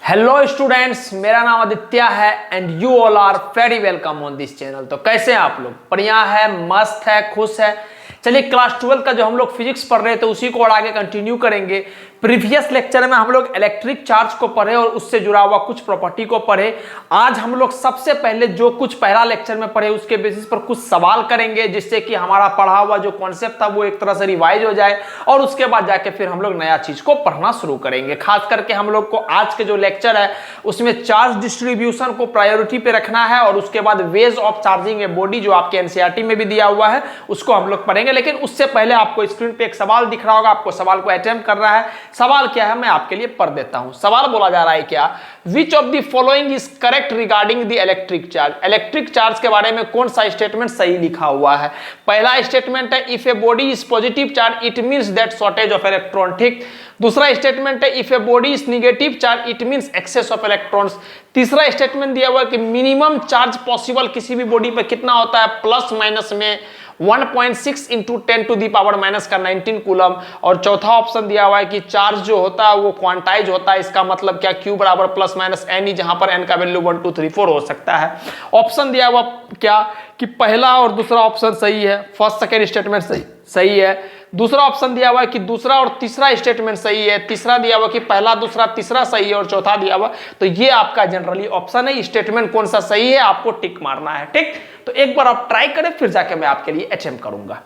Hello students, मेरा नाम आदित्य है and you all are very welcome on this channel. तो कैसे हैं आप लोग? बढ़िया है, मस्त है, खुश है। चलिए क्लास 12 का जो हम लोग फिजिक्स पढ़ रहे थे उसी को और आगे कंटिन्यू करेंगे। प्रीवियस लेक्चर में हम लोग इलेक्ट्रिक चार्ज को पढ़े और उससे जुड़ा हुआ कुछ प्रॉपर्टी को पढ़े। आज हम लोग सबसे पहले जो कुछ पहला लेक्चर में पढ़े उसके बेसिस पर कुछ सवाल करेंगे, जिससे कि हमारा पढ़ा हुआ जो कॉन्सेप्ट था वो एक तरह से रिवाइज हो जाए और उसके बाद जाके फिर हम लोग नया चीज को पढ़ना शुरू करेंगे। खास करके हम लोग को आज के जो लेक्चर है उसमें चार्ज डिस्ट्रीब्यूशन को प्रायोरिटी पे रखना है और उसके बाद ways of charging a body जो आपके एनसीईआरटी में भी दिया हुआ है उसको हम लोग पढ़ेंगे। लेकिन उससे पहले आपको स्क्रीन पे एक सवाल दिख रहा होगा, आपको सवाल को अटेम्प्ट करना है। सवाल क्या है मैं आपके लिए पढ़ देता हूं। सवाल बोला जा रहा है क्या, which of the following is correct regarding the electric charge. Electric charge के बारे में कौन सा स्टेटमेंट सही लिखा हुआ है? पहला स्टेटमेंट है if a body is positive charge it means that shortage of electron. ठीक। दूसरा स्टेटमेंट है if a body is negative charge it means excess of electrons. तीसरा स्टेटमेंट दिया हुआ है कि मिनिमम चार्ज पॉसिबल किसी भी बॉडी पर कितना होता है, प्लस माइनस में 1.6 into 10 to the power minus का 19 कूलम। और चौथा ऑप्शन दिया हुआ है कि चार्ज जो होता है वो क्वांटाइज होता है। इसका मतलब क्या, Q बराबर प्लस माइनस एन, जहां पर n का वैल्यू 1 2 3 4 हो सकता है। ऑप्शन दिया हुआ क्या कि पहला और दूसरा ऑप्शन सही है, फर्स्ट सेकेंड स्टेटमेंट सही है। दूसरा ऑप्शन दिया हुआ है कि दूसरा और तीसरा स्टेटमेंट सही है। तीसरा दिया हुआ कि पहला दूसरा तीसरा सही है और चौथा दिया हुआ। तो ये आपका जनरली ऑप्शन है। स्टेटमेंट कौन सा सही है आपको टिक मारना है। ठीक, तो एक बार आप ट्राई करें, फिर जाके मैं आपके लिए अटेम्प्ट करूंगा।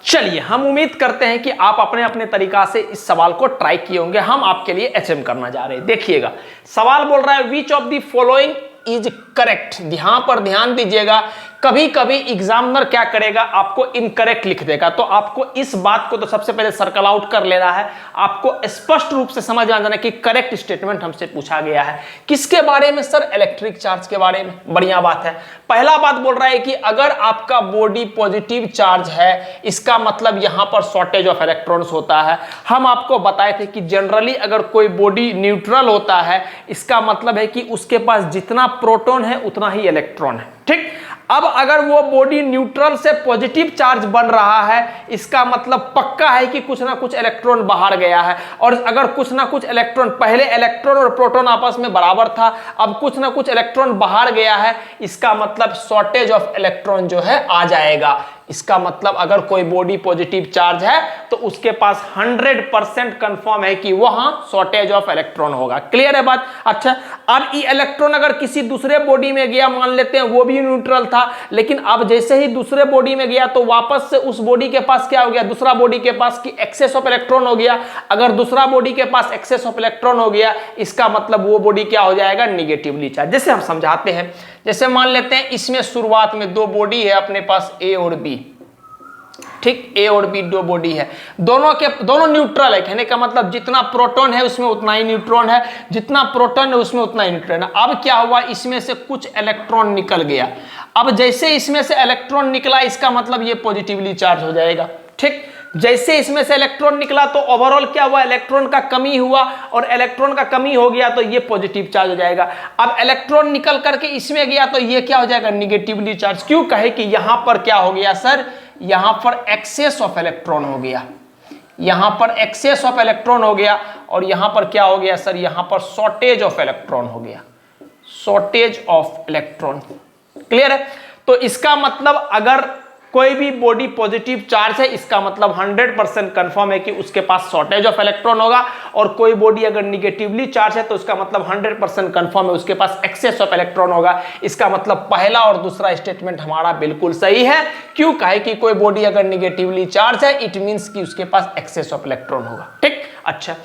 चलिए, हम उम्मीद करते हैं कि आप अपने अपने तरीका से इस सवाल को ट्राई किए होंगे। हम आपके लिए अटेम्प्ट करना जा रहे हैं। देखिएगा, सवाल बोल रहा है which of the following is correct. यहां पर ध्यान दीजिएगा, कभी कभी एग्जामिनर क्या करेगा, आपको इनकरेक्ट लिख देगा। तो आपको इस बात को तो सबसे पहले सर्कल आउट कर लेना है। आपको स्पष्ट रूप से समझ आ जाना कि करेक्ट स्टेटमेंट हमसे पूछा गया है। किसके बारे में सर? इलेक्ट्रिक चार्ज के बारे में। बढ़िया बात है। पहला बात बोल रहा है कि अगर आपका बॉडी पॉजिटिव चार्ज है इसका मतलब यहां पर शॉर्टेज ऑफ इलेक्ट्रॉन्स होता है। हम आपको बताए थे कि जनरली अगर कोई बॉडी न्यूट्रल होता है इसका मतलब है कि उसके पास जितना प्रोटॉन है उतना ही इलेक्ट्रॉन है। ठीक। अब अगर वो बॉडी न्यूट्रल से पॉजिटिव चार्ज बन रहा है इसका मतलब पक्का है कि कुछ ना कुछ इलेक्ट्रॉन बाहर गया है। और अगर कुछ ना कुछ इलेक्ट्रॉन, पहले इलेक्ट्रॉन और प्रोटॉन आपस में बराबर था, अब कुछ ना कुछ इलेक्ट्रॉन बाहर गया है, इसका मतलब शॉर्टेज ऑफ इलेक्ट्रॉन जो है आ जाएगा। इसका मतलब अगर कोई बॉडी पॉजिटिव चार्ज है तो उसके पास 100% कंफर्म है कि वहां शॉर्टेज ऑफ इलेक्ट्रॉन होगा। क्लियर है बात? अच्छा, अब ये इलेक्ट्रॉन अगर किसी दूसरे बॉडी में गया, मान लेते हैं वो भी न्यूट्रल था, लेकिन अब जैसे ही दूसरे बॉडी में गया तो वापस से उस बॉडी के पास क्या हो गया, दूसरा बॉडी के पास की एक्सेस ऑफ इलेक्ट्रॉन हो गया। अगर दूसरा बॉडी के पास एक्सेस ऑफ इलेक्ट्रॉन हो गया इसका मतलब वो बॉडी क्या हो जाएगा, निगेटिवली चार्ज। जैसे हम समझाते हैं, जैसे मान लेते हैं इसमें शुरुआत में दो बॉडी है अपने पास, ए और बी। ठीक, ए और बी दो बॉडी है, दोनों न्यूट्रल है। कहने का मतलब जितना प्रोटॉन है उसमें उतना ही न्यूट्रॉन है, जितना प्रोटॉन है उसमें उतना ही न्यूट्रॉन है। अब क्या हुआ, इसमें से कुछ इलेक्ट्रॉन निकल गया। अब जैसे इसमें से इलेक्ट्रॉन निकला इसका मतलब ये पॉजिटिवली चार्ज हो जाएगा। ठीक, जैसे इसमें से इलेक्ट्रॉन निकला तो ओवरऑल क्या हुआ, इलेक्ट्रॉन का कमी हुआ और इलेक्ट्रॉन का कमी हो गया तो ये पॉजिटिव चार्ज हो जाएगा। अब इलेक्ट्रॉन निकल करके इसमें गया तो ये क्या हो जाएगा, निगेटिवली चार्ज। क्यों? कहे कि यहां पर क्या हो गया सर, यहां पर एक्सेस ऑफ इलेक्ट्रॉन हो गया, यहां पर एक्सेस ऑफ इलेक्ट्रॉन हो गया। और यहां पर क्या हो गया सर, यहां पर शॉर्टेज ऑफ इलेक्ट्रॉन हो गया, शॉर्टेज ऑफ इलेक्ट्रॉन। क्लियर है? तो इसका मतलब अगर कोई भी बॉडी पॉजिटिव चार्ज है इसका मतलब 100% कंफर्म है कि उसके पास शॉर्टेज ऑफ इलेक्ट्रॉन होगा। और कोई बॉडी अगर निगेटिवली चार्ज है तो उसका मतलब 100% कंफर्म है उसके पास एक्सेस ऑफ इलेक्ट्रॉन होगा। इसका मतलब पहला और दूसरा स्टेटमेंट हमारा बिल्कुल सही है। क्यों? कहे कि कोई बॉडी अगर निगेटिवली चार्ज है इट मींस कि उसके पास एक्सेस ऑफ इलेक्ट्रॉन होगा। ठीक। अच्छा,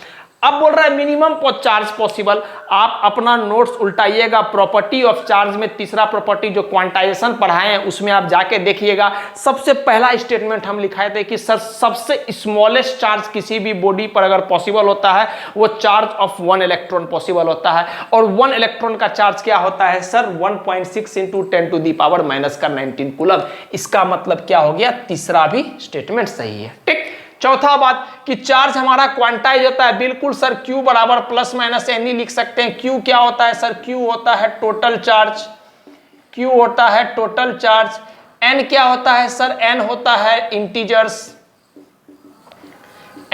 अब बोल रहा है मिनिमम चार्ज पॉसिबल। आप अपना नोट्स उल्टाइएगा, प्रॉपर्टी ऑफ चार्ज में तीसरा प्रॉपर्टी जो क्वांटाइजेशन पढ़ाए हैं उसमें आप जाके देखिएगा। सबसे पहला स्टेटमेंट हम लिखाए थे कि सर सबसे स्मॉलेस्ट चार्ज किसी भी बॉडी पर अगर पॉसिबल होता है वो चार्ज ऑफ 1 इलेक्ट्रॉन पॉसिबल होता है। और 1 इलेक्ट्रॉन का चार्ज क्या होता है sir, 1.6 into 10 to the power minus का 19 कूलम। इसका मतलब क्या हो गया, तीसरा भी स्टेटमेंट सही है। ठीक। चौथा बात कि चार्ज हमारा क्वांटाइज होता है। बिल्कुल सर, Q बराबर प्लस माइनस एन ही लिख सकते हैं। Q क्या होता है सर, Q होता है टोटल चार्ज। Q Q होता है टोटल चार्ज, N क्या होता है सर, N होता है इंटीजर्स,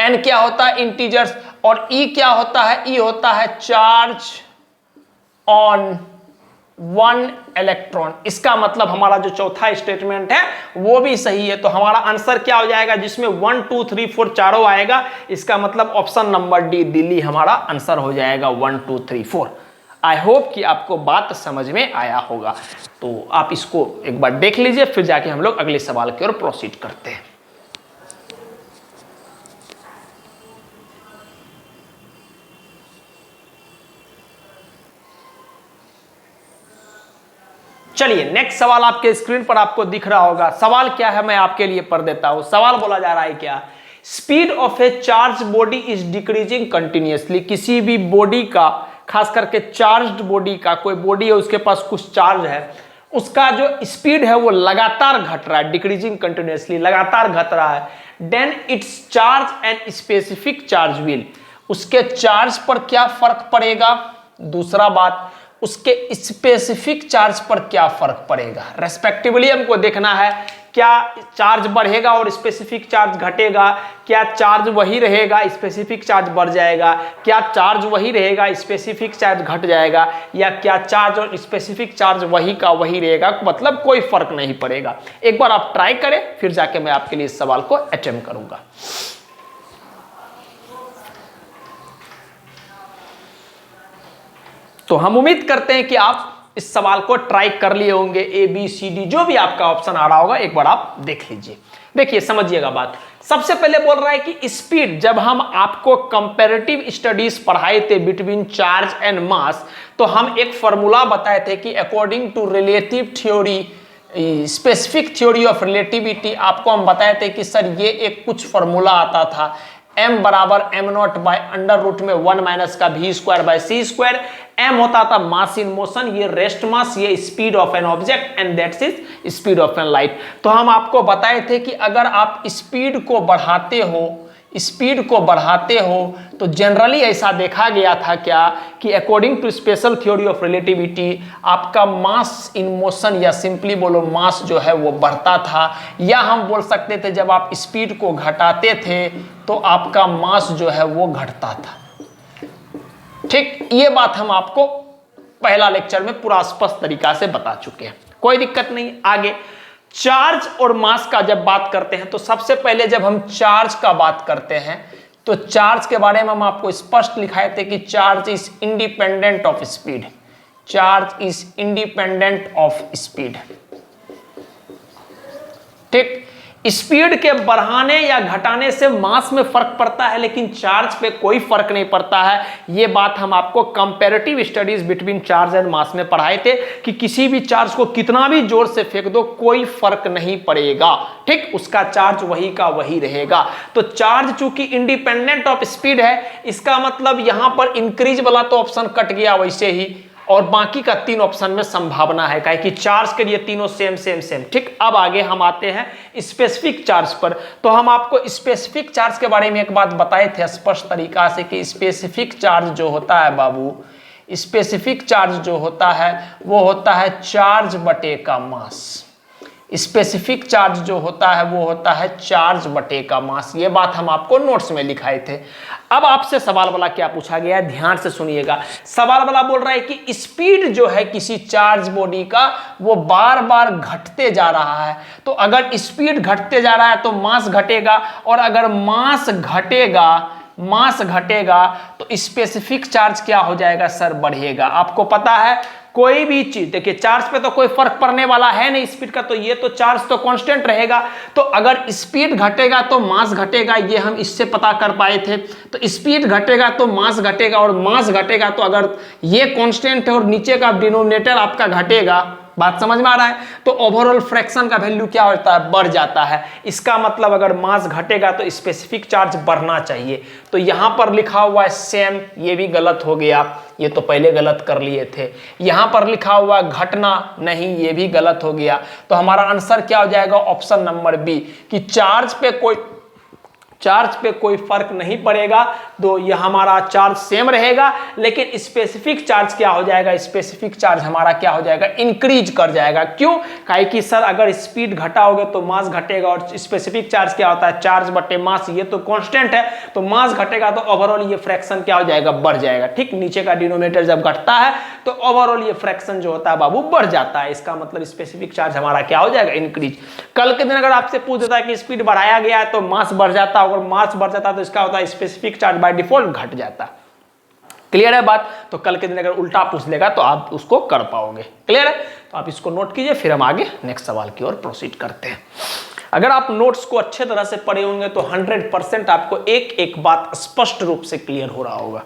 N क्या होता है इंटीजर्स, और E क्या होता है, E होता है चार्ज ऑन 1 इलेक्ट्रॉन। इसका मतलब हमारा जो चौथा स्टेटमेंट है वो भी सही है। तो हमारा आंसर क्या हो जाएगा, जिसमें 1 2 3 4 चारों आएगा, इसका मतलब ऑप्शन नंबर डी दिल्ली हमारा आंसर हो जाएगा 1 2 3 4। आई होप कि आपको बात समझ में आया होगा। तो आप इसको एक बार देख लीजिए, फिर जाके हम लोग अगले सवाल की ओर प्रोसीड करते हैं। चलिए नेक्स्ट सवाल आपके स्क्रीन पर आपको दिख रहा होगा। सवाल क्या है मैं आपके लिए पढ़ देता हूं। सवाल बोला जा रहा है क्या, speed of A charge body is decreasing continuously. किसी भी बॉडी का, खास करके चार्ज्ड बॉडी का, कोई बॉडी है उसके पास कुछ चार्ज है, उसका जो स्पीड है वो लगातार घट रहा है, डिक्रीजिंग कंटिन्यूअसली, लगातार घट रहा है। Then it's charge and specific charge will, उसके चार्ज पर क्या फर्क पड़ेगा, दूसरा बात उसके स्पेसिफिक चार्ज पर क्या फर्क पड़ेगा। रेस्पेक्टिवली हमको देखना है, क्या चार्ज बढ़ेगा और स्पेसिफिक चार्ज घटेगा, क्या चार्ज वही रहेगा स्पेसिफिक चार्ज बढ़ जाएगा, क्या चार्ज वही रहेगा स्पेसिफिक चार्ज घट जाएगा, या क्या चार्ज और स्पेसिफिक चार्ज वही का वही रहेगा, मतलब कोई फर्क नहीं पड़ेगा। एक बार आप ट्राई करें, फिर जाके मैं आपके लिए इस सवाल को अटेम्प्ट करूंगा। तो हम उम्मीद करते हैं कि आप इस सवाल को ट्राई कर लिए होंगे। ए बी सी डी जो भी आपका ऑप्शन आ रहा होगा एक बार आप देख लीजिए। देखिए समझिएगा बात। सबसे पहले बोल रहा है कि स्पीड, जब हम आपको कंपैरेटिव स्टडीज पढ़ाए थे बिटवीन चार्ज एंड मास, तो हम एक फॉर्मूला बताए थे कि according to relative theory, specific theory of relativity, आपको हम बताए थे कि सर ये एक कुछ फॉर्मूला आता था, m बराबर m0 बाय अंडर रूट में 1 माइनस का v square by c square. m होता था मास इन मोशन, ये रेस्ट मास, ये speed of an object, and that's is speed of an light. तो हम आपको बताए थे कि अगर आप स्पीड को बढ़ाते हो तो जनरली ऐसा देखा गया था क्या कि according to special theory of relativity आपका मास इन मोशन, या सिंपली बोलो मास जो है वो बढ़ता था, या हम बोल सकते थे जब आप स्पीड को घटाते थे तो आपका मास जो है वो घटता था। ठीक, ये बात हम आपको पहला लेक्चर में पूरा स्पष्ट तरीका से बता चुके हैं, कोई दिक्कत नहीं। आगे चार्ज और मास का जब बात करते हैं तो सबसे पहले जब हम चार्ज का बात करते हैं तो चार्ज के बारे में हम आपको स्पष्ट लिखाए थे कि charge is independent of speed, charge is independent of speed. ठीक, स्पीड के बढ़ाने या घटाने से मास में फर्क पड़ता है, लेकिन चार्ज पे कोई फर्क नहीं पड़ता है। ये बात हम आपको comparative studies between charge and mass में पढ़ाए थे कि किसी भी चार्ज को कितना भी जोर से फेंक दो कोई फर्क नहीं पड़ेगा। ठीक, उसका चार्ज वही का वही रहेगा। तो चार्ज चूंकि इंडिपेंडेंट ऑफ स्पीड है, इसका मतलब यहां पर इंक्रीज वाला तो ऑप्शन कट गया वैसे ही, और बाकी का 3 ऑप्शन में संभावना है, काहे कि चार्ज के लिए तीनों सेम सेम सेम। ठीक, अब आगे हम आते हैं स्पेसिफिक चार्ज पर। तो हम आपको स्पेसिफिक चार्ज के बारे में एक बात बताए थे स्पष्ट तरीका से कि स्पेसिफिक चार्ज जो होता है बाबू, स्पेसिफिक चार्ज जो होता है वो होता है चार्ज बटे का मास। स्पेसिफिक चार्ज जो होता है वो होता है चार्ज बटे का मास। ये बात हम आपको नोट्स में लिखाए थे। अब आपसे सवाल वाला क्या पूछा गया है, ध्यान से सुनिएगा। सवाल वाला बोल रहा है कि स्पीड जो है किसी चार्ज बॉडी का वो बार बार घटते जा रहा है। तो अगर स्पीड घटते जा रहा है तो मास घटेगा, और अगर मास घटेगा तो स्पेसिफिक चार्ज क्या हो जाएगा सर, बढ़ेगा। आपको पता है कोई भी चीज, देखिए चार्ज पे तो कोई फर्क पड़ने वाला है नहीं स्पीड का, तो ये तो चार्ज तो कांस्टेंट रहेगा। तो अगर स्पीड घटेगा तो मास घटेगा, ये हम इससे पता कर पाए थे। तो स्पीड घटेगा तो मास घटेगा, और मास घटेगा तो अगर ये कांस्टेंट है और नीचे का डिनोमिनेटर आपका घटेगा, बात समझ में आ रहा है, तो ओवरऑल फ्रैक्शन का वैल्यू क्या होता है, बढ़ जाता है। इसका मतलब अगर मास घटेगा तो स्पेसिफिक चार्ज बढ़ना चाहिए। तो यहां पर लिखा हुआ है सेम, ये भी गलत हो गया, ये तो पहले गलत कर लिए थे। यहां पर लिखा हुआ घटना, नहीं ये भी गलत हो गया। तो हमारा आंसर क्या हो जाएगा, ऑप्शन नंबर बी, कि चार्ज पे चार्ज पे कोई फर्क नहीं पड़ेगा, तो ये हमारा चार्ज सेम रहेगा, लेकिन स्पेसिफिक चार्ज क्या हो जाएगा, स्पेसिफिक चार्ज हमारा क्या हो जाएगा, इंक्रीज कर जाएगा। क्यों? काहे कि सर अगर स्पीड घटाओगे तो मास घटेगा, और स्पेसिफिक चार्ज क्या होता है, चार्ज बटे मास, ये तो कांस्टेंट है, तो मास घटेगा तो ओवरऑल ये फ्रैक्शन क्या हो जाएगा, बढ़ जाएगा। ठीक, नीचे का डिनोमिनेटर जब घटता है तो ओवरऑल ये फ्रैक्शन जो होता है बाबू बढ़ जाता है, इसका मतलब स्पेसिफिक चार्ज हमारा क्या हो जाएगा, इंक्रीज। कल के दिन अगर आपसे पूछ देता है कि स्पीड बढ़ाया गया है तो मास बढ़ जाता है, अगर मास बढ़ जाता तो इसका होता है स्पेसिफिक चार्ज बाय डिफॉल्ट घट जाता। क्लियर है बात? तो कल के दिन अगर उल्टा पूछ लेगा तो आप उसको कर पाओगे। क्लियर है? तो आप इसको नोट कीजिए, फिर हम आगे नेक्स्ट सवाल की ओर प्रोसीड करते हैं। अगर आप नोट्स को अच्छे तरह से पढ़े होंगे तो 100% आपको एक एक बात स्पष्ट रूप से क्लियर हो रहा होगा।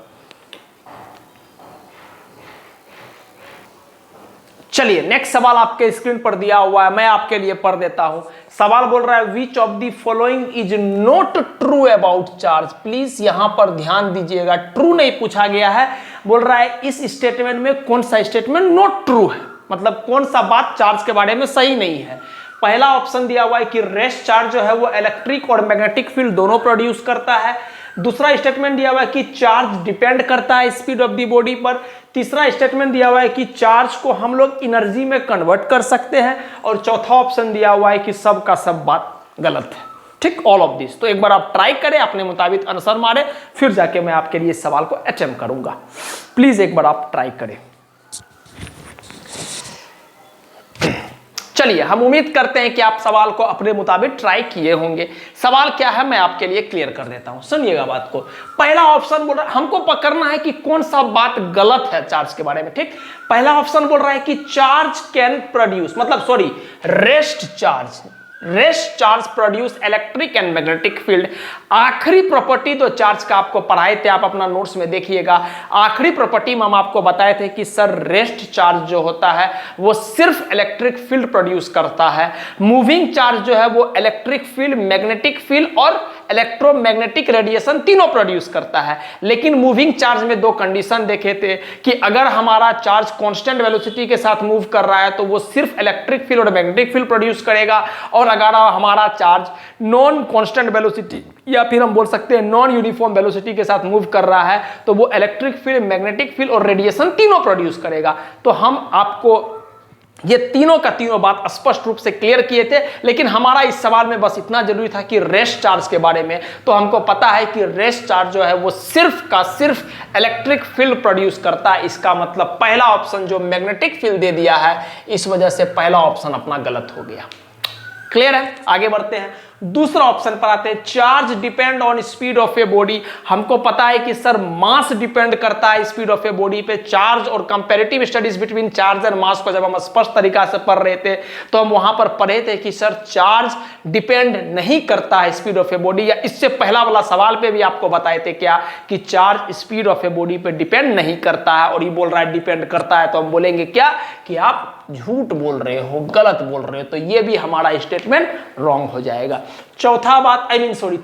चलिए नेक्स्ट सवाल आपके स्क्रीन पर दिया हुआ है, मैं आपके लिए पढ़ देता हूं। सवाल बोल रहा है which of the following is not true about charge. Please यहां पर ध्यान दीजिएगा, ट्रू नहीं पूछा गया है, बोल रहा है इस स्टेटमेंट में कौन सा स्टेटमेंट नॉट ट्रू है, मतलब कौन सा बात चार्ज के बारे में सही नहीं है। पहला ऑप्शन दिया हुआ है कि रेस्ट चार्ज जो है वो इलेक्ट्रिक और मैग्नेटिक फील्ड दोनों प्रोड्यूस करता है। दूसरा स्टेटमेंट दिया हुआ है कि चार्ज डिपेंड करता है स्पीड ऑफ द बॉडी पर। तीसरा स्टेटमेंट दिया हुआ है कि चार्ज को हम लोग एनर्जी में कन्वर्ट कर सकते हैं। और चौथा ऑप्शन दिया हुआ है कि सब का सब बात गलत है। ठीक, ऑल ऑफ दिस। तो एक बार आप ट्राई करें, अपने मुताबिक आंसर मारे, फिर जाके मैं आपके लिए इस सवाल को अटेम्प्ट करूंगा। प्लीज एक बार आप ट्राई करें। चलिए, हम उम्मीद करते हैं कि आप सवाल को अपने मुताबिक ट्राई किए होंगे। सवाल क्या है मैं आपके लिए क्लियर कर देता हूं, सुनिएगा बात को। पहला ऑप्शन बोल रहा है, हमको पकड़ना है कि कौन सा बात गलत है चार्ज के बारे में। ठीक, पहला ऑप्शन बोल रहा है कि चार्ज कैन प्रोड्यूस, मतलब sorry, rest charge produce electric and magnetic field. आखिरी प्रॉपर्टी तो चार्ज का आपको पढ़ाए थे, आप अपना नोट्स में देखिएगा। आखिरी प्रॉपर्टी में हम आपको बताए थे कि सर रेस्ट चार्ज जो होता है वो सिर्फ इलेक्ट्रिक फील्ड प्रोड्यूस करता है। मूविंग चार्ज जो है वो इलेक्ट्रिक फील्ड, मैग्नेटिक फील्ड और इलेक्ट्रोमैग्नेटिक रेडिएशन तीनों प्रोड्यूस करता है। लेकिन मूविंग चार्ज में दो कंडीशन देखे थे कि अगर हमारा चार्ज कांस्टेंट वेलोसिटी के साथ मूव कर रहा है तो वो सिर्फ इलेक्ट्रिक फील्ड और मैग्नेटिक फील्ड प्रोड्यूस करेगा, और अगर हमारा चार्ज नॉन कांस्टेंट वेलोसिटी या फिर हम बोल सकते हैं नॉन यूनिफॉर्म वेलोसिटी के साथ मूव कर रहा है तो वो इलेक्ट्रिक फील्ड, मैग्नेटिक फील्ड और रेडिएशन तीनों प्रोड्यूस करेगा। तो हम आपको ये तीनों का तीनों बात स्पष्ट रूप से क्लियर किए थे। लेकिन हमारा इस सवाल में बस इतना जरूरी था कि रेस्ट चार्ज के बारे में, तो हमको पता है कि रेस्ट चार्ज जो है वो सिर्फ का सिर्फ इलेक्ट्रिक फील्ड प्रोड्यूस करता है। इसका मतलब पहला ऑप्शन जो मैग्नेटिक फील्ड दे दिया है, इस वजह से पहला ऑप्शन अपना गलत हो गया। क्लियर है? आगे बढ़ते हैं, दूसरा ऑप्शन पर आते हैं। Charge depend on speed of a body. हमको पता है कि सर मास डिपेंड करता है स्पीड ऑफ ए बॉडी पे। चार्ज और comparative studies between charge and mass को जब हम स्पष्ट तरीका से पढ़ रहे थे तो हम वहां पर पढ़े थे कि सर चार्ज डिपेंड नहीं करता है स्पीड ऑफ ए बॉडी, या इससे पहला वाला सवाल पे भी आपको बताए थे क्या कि charge speed of a body पे डिपेंड नहीं करता है। और ये बोल रहा है डिपेंड करता है, तो हम बोलेंगे क्या कि आप झूठ बोल रहे हो, गलत बोल रहे हो। तो ये भी हमारा स्टेटमेंट रॉन्ग हो जाएगा। चौथा बात,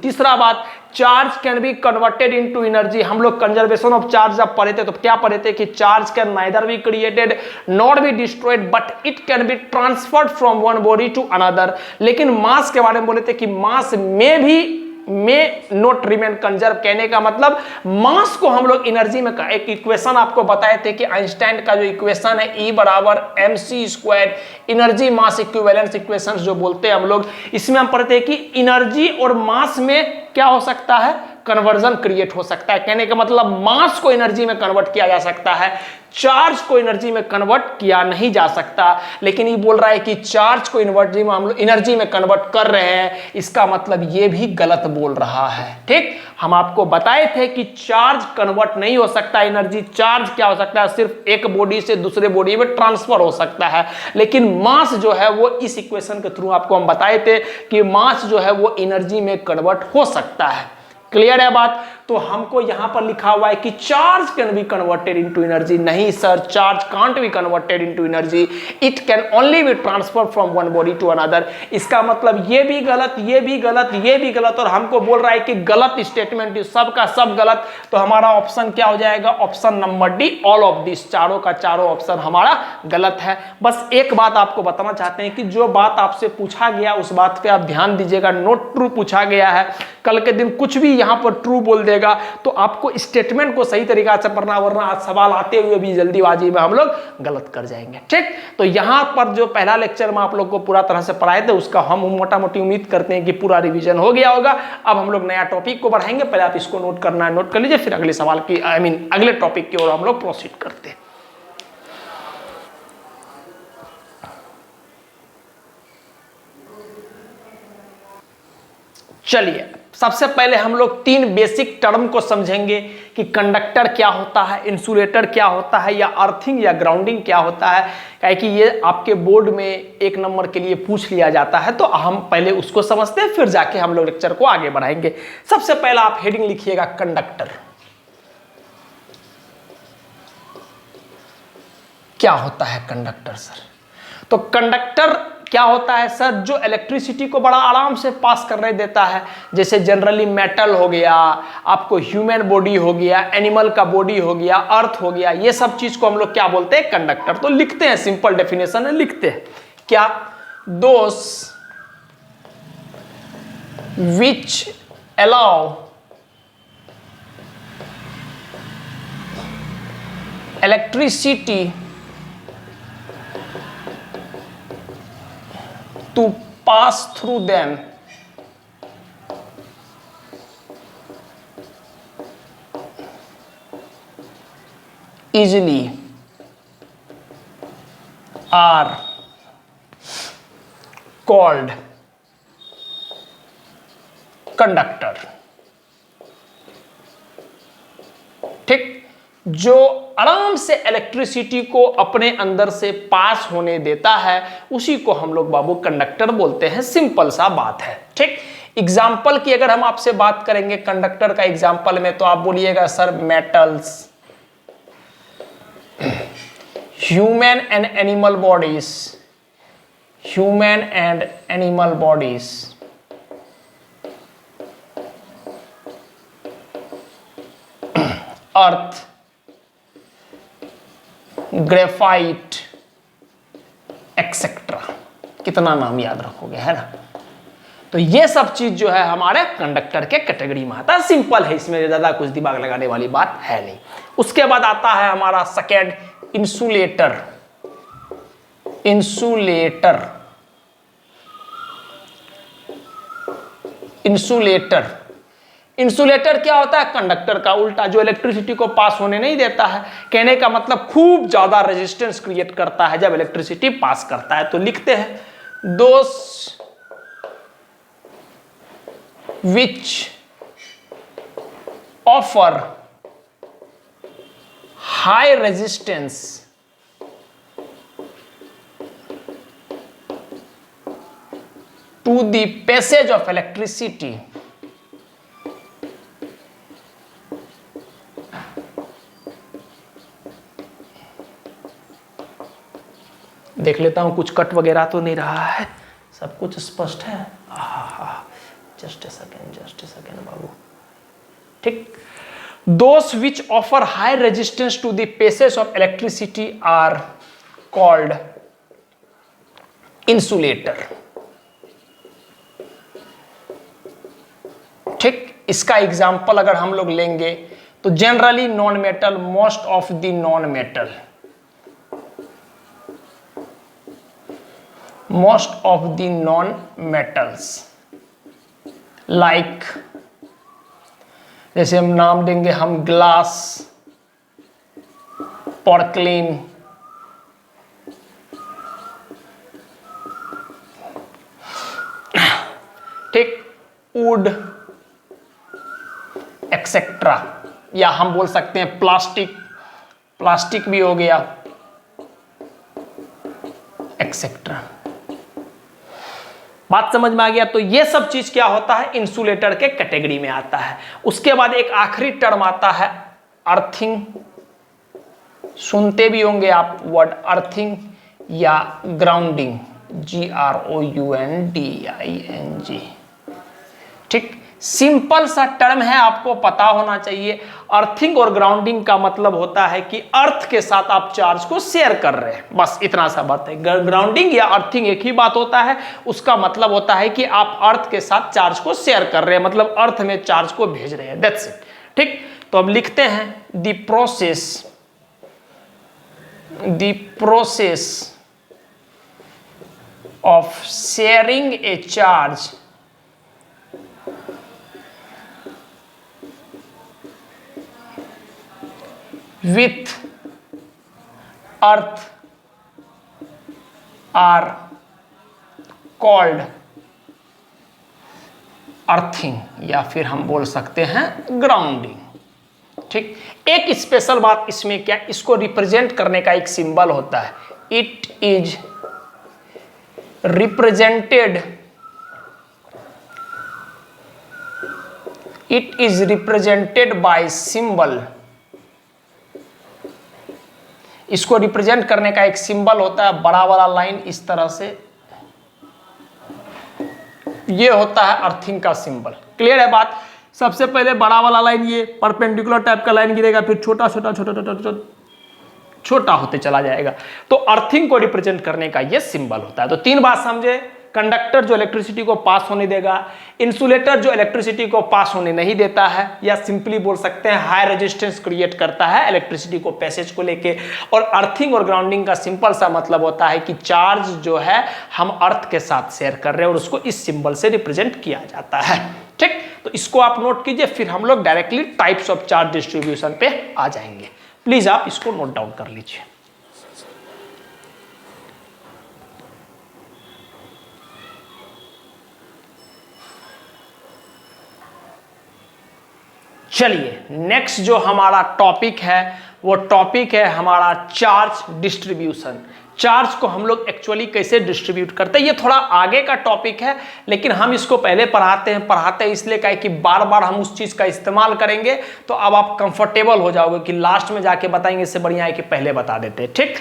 तीसरा बात, charge can be converted into energy. हम लोग कंजर्वेशन ऑफ चार्ज जब पढ़े थे तो क्या पढ़े थे कि charge can neither be created not be destroyed but it can be transferred from one body to another. लेकिन मास के बारे में बोले थे कि मास में भी नॉट रिमेन कंजर्व। कहने का मतलब मास को हम लोग एनर्जी में, एक इक्वेशन आपको बताए थे कि आइंस्टाइन का जो इक्वेशन है E बराबर mc², एनर्जी मास इक्विवेलेंस इक्वेशन जो बोलते हैं हम लोग, इसमें हम पढ़ते हैं कि एनर्जी और मास में क्या हो सकता है, कन्वर्जन क्रिएट हो सकता है। कहने का मतलब मास को एनर्जी में कन्वर्ट किया जा सकता है, चार्ज को एनर्जी में कन्वर्ट किया नहीं जा सकता। लेकिन ये बोल रहा है कि चार्ज को एनर्जी में हम लोग एनर्जी में कन्वर्ट कर रहे हैं, इसका मतलब ये भी गलत बोल रहा है। ठीक, हम आपको बताए थे कि चार्ज कन्वर्ट नहीं हो सकता एनर्जी। चार्ज क्या हो सकता है, सिर्फ एक बॉडी से दूसरे बॉडी में ट्रांसफर हो सकता है। लेकिन मास जो है वो इस इक्वेशन के थ्रू आपको हम बताए थे कि मास जो है वो एनर्जी में कन्वर्ट हो सकता है। क्लियर है बात? तो हमको यहां पर लिखा हुआ है कि charge can be converted into energy. नहीं sir, charge can't be converted into energy, it can only be transfer from one body to another. इसका मतलब ये भी गलत, ये भी गलत, ये भी गलत, और हमको बोल रहा है कि गलत स्टेटमेंट, सब का सब गलत। तो हमारा ऑप्शन क्या हो जाएगा? Option number D, all of this, चारों का चारों ऑप्शन हमारा गलत है। बस एक बात आपको बताना चाहते हैं कि जो बात आपसे पूछा गया उस बात पे आप ध्यान दीजिएगा। नोट ट्रू पूछा गया है, कल के दिन कुछ भी यहां पर ट्रू बोल देगा तो आपको स्टेटमेंट को सही तरीका से पढ़ना, वरना आज सवाल आते हुए भी जल्दीबाजी में हम लोग गलत कर जाएंगे। ठीक, तो यहां पर जो पहला लेक्चर में आप लोग को पूरा तरह से पढ़ाए थे उसका हम मोटा मोटी उम्मीद करते हैं कि पूरा रिवीजन हो गया होगा। अब हम लोग नया टॉपिक को बढ़ाएंगे, पहले आप इसको नोट करना है, नोट कर लीजिए, फिर अगले सवाल की अगले टॉपिक की ओर हम लोग प्रोसीड करते हैं। चलिए, सबसे पहले हम लोग तीन बेसिक टर्म को समझेंगे कि कंडक्टर क्या होता है, इंसुलेटर क्या होता है, या अर्थिंग या ग्राउंडिंग क्या होता है। क्या कि ये आपके बोर्ड में एक नंबर के लिए पूछ लिया जाता है, तो हम पहले उसको समझते हैं, फिर जाके हम लोग लेक्चर को आगे बढ़ाएंगे। सबसे पहला आप हेडिंग लिखिएगा, कंडक्टर। क्या होता है कंडक्टर सर? तो कंडक्टर क्या होता है सर? जो इलेक्ट्रिसिटी को बड़ा आराम से पास करने देता है। जैसे जनरली मेटल हो गया, आपको ह्यूमन बॉडी हो गया, एनिमल का बॉडी हो गया, अर्थ हो गया, ये सब चीज को हम लोग क्या बोलते हैं? कंडक्टर। तो लिखते हैं, सिंपल डेफिनेशन है, लिखते हैं क्या? Those which allow electricity to pass through them easily are called conductor। ठीक, जो आराम से इलेक्ट्रिसिटी को अपने अंदर से पास होने देता है उसी को हम लोग बाबू कंडक्टर बोलते हैं। सिंपल सा बात है। ठीक, एग्जाम्पल की अगर हम आपसे बात करेंगे कंडक्टर का एग्जाम्पल में, तो आप बोलिएगा sir metals, human and animal bodies, human and animal bodies, earth, graphite, etcetera. कितना नाम याद रखोगे, है ना? तो ये सब चीज जो है हमारे कंडक्टर के कैटेगरी में आता है। सिंपल है, इसमें ज्यादा कुछ दिमाग लगाने वाली बात है नहीं। उसके बाद आता है हमारा second, insulator. Insulator, insulator, insulator क्या होता है? कंडक्टर का उल्टा, जो इलेक्ट्रिसिटी को पास होने नहीं देता है। कहने का मतलब खूब ज्यादा रेजिस्टेंस क्रिएट करता है जब इलेक्ट्रिसिटी पास करता है। तो लिखते हैं those which offer high resistance to the passage of electricity देख लेता हूं कुछ कट वगैरह तो नहीं रहा है, सब कुछ स्पष्ट है। जस्ट ए सेकेंड बाबू। ठीक, those which offer high resistance to the passage of electricity are called insulator. ठीक, इसका एग्जाम्पल अगर हम लोग लेंगे तो generally non metal, most of the non metal, most of the non-metals like, जैसे हम नाम देंगे हम ग्लास, पोर्सलिन, ठीक, वुड, एक्सेट्रा, या हम बोल सकते हैं प्लास्टिक, प्लास्टिक भी हो गया, एक्सेट्रा। बात समझ में आ गया? तो ये सब चीज क्या होता है, इंसुलेटर के कैटेगरी में आता है। उसके बाद एक आखिरी टर्म आता है अर्थिंग। सुनते भी होंगे आप वर्ड अर्थिंग या ग्राउंडिंग, GROUNDING। ठीक, सिंपल सा टर्म है, आपको पता होना चाहिए। अर्थिंग और ग्राउंडिंग का मतलब होता है कि अर्थ के साथ आप चार्ज को शेयर कर रहे हैं, बस इतना सा बात है। ग्राउंडिंग या अर्थिंग एक ही बात होता है। उसका मतलब होता है कि आप अर्थ के साथ चार्ज को शेयर कर रहे हैं, मतलब अर्थ में चार्ज को भेज रहे हैं, दैट्स इट। ठीक, तो अब लिखते हैं the process of sharing A charge with earth are called earthing, या फिर हम बोल सकते हैं ग्राउंडिंग। ठीक, एक स्पेशल बात इसमें क्या, इसको रिप्रेजेंट करने का एक सिंबल होता है। It is represented by symbol. इसको रिप्रेजेंट करने का एक सिंबल होता है बड़ा वाला लाइन इस तरह से, ये होता है अर्थिंग का सिंबल। क्लियर है बात? सबसे पहले बड़ा वाला लाइन ये परपेंडिकुलर टाइप का लाइन गिरेगा, फिर छोटा छोटा छोटा छोटा छोटा छोटा होते चला जाएगा। तो अर्थिंग को रिप्रेजेंट करने का ये सिंबल होता है। तो तीन बात समझे, कंडक्टर जो इलेक्ट्रिसिटी को पास होने देगा, इंसुलेटर जो इलेक्ट्रिसिटी को पास होने नहीं देता है, या सिंपली बोल सकते हैं हाई रेजिस्टेंस क्रिएट करता है इलेक्ट्रिसिटी को पैसेज को लेके, और अर्थिंग और ग्राउंडिंग का सिंपल सा मतलब होता है कि चार्ज जो है हम अर्थ के साथ शेयर कर रहे हैं और उसको इस सिंबल से रिप्रेजेंट किया जाता है। ठीक, तो इसको आप नोट कीजिए, फिर हम लोग directly types of charge distribution पे आ जाएंगे। प्लीज आप इसको नोट डाउन कर लीजिए। चलिए, नेक्स्ट जो हमारा टॉपिक है वो टॉपिक है हमारा चार्ज डिस्ट्रीब्यूशन। चार्ज को हम लोग एक्चुअली कैसे डिस्ट्रीब्यूट करते हैं, ये थोड़ा आगे का टॉपिक है, लेकिन हम इसको पहले पढ़ाते हैं इसलिए क्या है कि बार बार हम उस चीज का इस्तेमाल करेंगे तो अब आप कंफर्टेबल हो जाओगे कि लास्ट में जाके बताएंगे, इससे बढ़िया है कि पहले बता देते हैं। ठीक,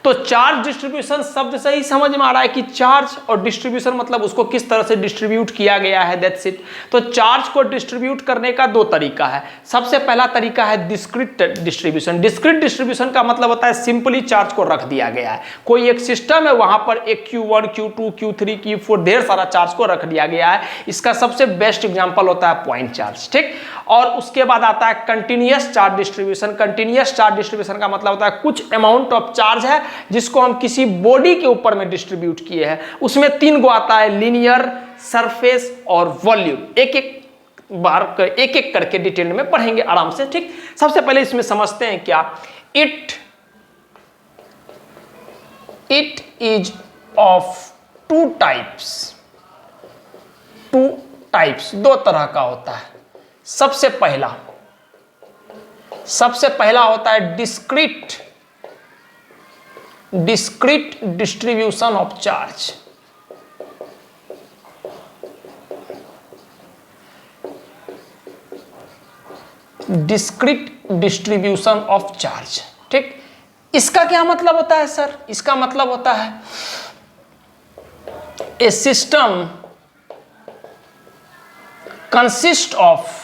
तो चार्ज डिस्ट्रीब्यूशन शब्द से ही समझ में आ रहा है कि चार्ज और डिस्ट्रीब्यूशन मतलब उसको किस तरह से डिस्ट्रीब्यूट किया गया है, दैट्स इट। तो चार्ज को डिस्ट्रीब्यूट करने का दो तरीका है। सबसे पहला तरीका है डिस्क्रीट डिस्ट्रीब्यूशन। डिस्क्रीट डिस्ट्रीब्यूशन का मतलब होता है सिंपली चार्ज को रख दिया गया है, कोई एक सिस्टम है वहां पर एक Q1 Q2 Q3 Q4 ढेर सारा चार्ज को रख दिया गया है। इसका सबसे बेस्ट एग्जांपल होता है पॉइंट चार्ज। ठीक, और उसके बाद आता है continuous charge distribution. Continuous charge distribution का मतलब होता है कुछ अमाउंट ऑफ चार्ज है जिसको हम किसी बॉडी के ऊपर में डिस्ट्रीब्यूट किए हैं। उसमें तीन गो आता है, लीनियर, सरफेस और वॉल्यूम। एक एक करके डिटेल में पढ़ेंगे आराम से। ठीक, सबसे पहले इसमें समझते हैं क्या, it is of two types. दो तरह का होता है। सबसे पहला होता है discrete distribution of charge. Discrete distribution of charge. ठीक, इसका क्या मतलब होता है सर? इसका मतलब होता है a system consist of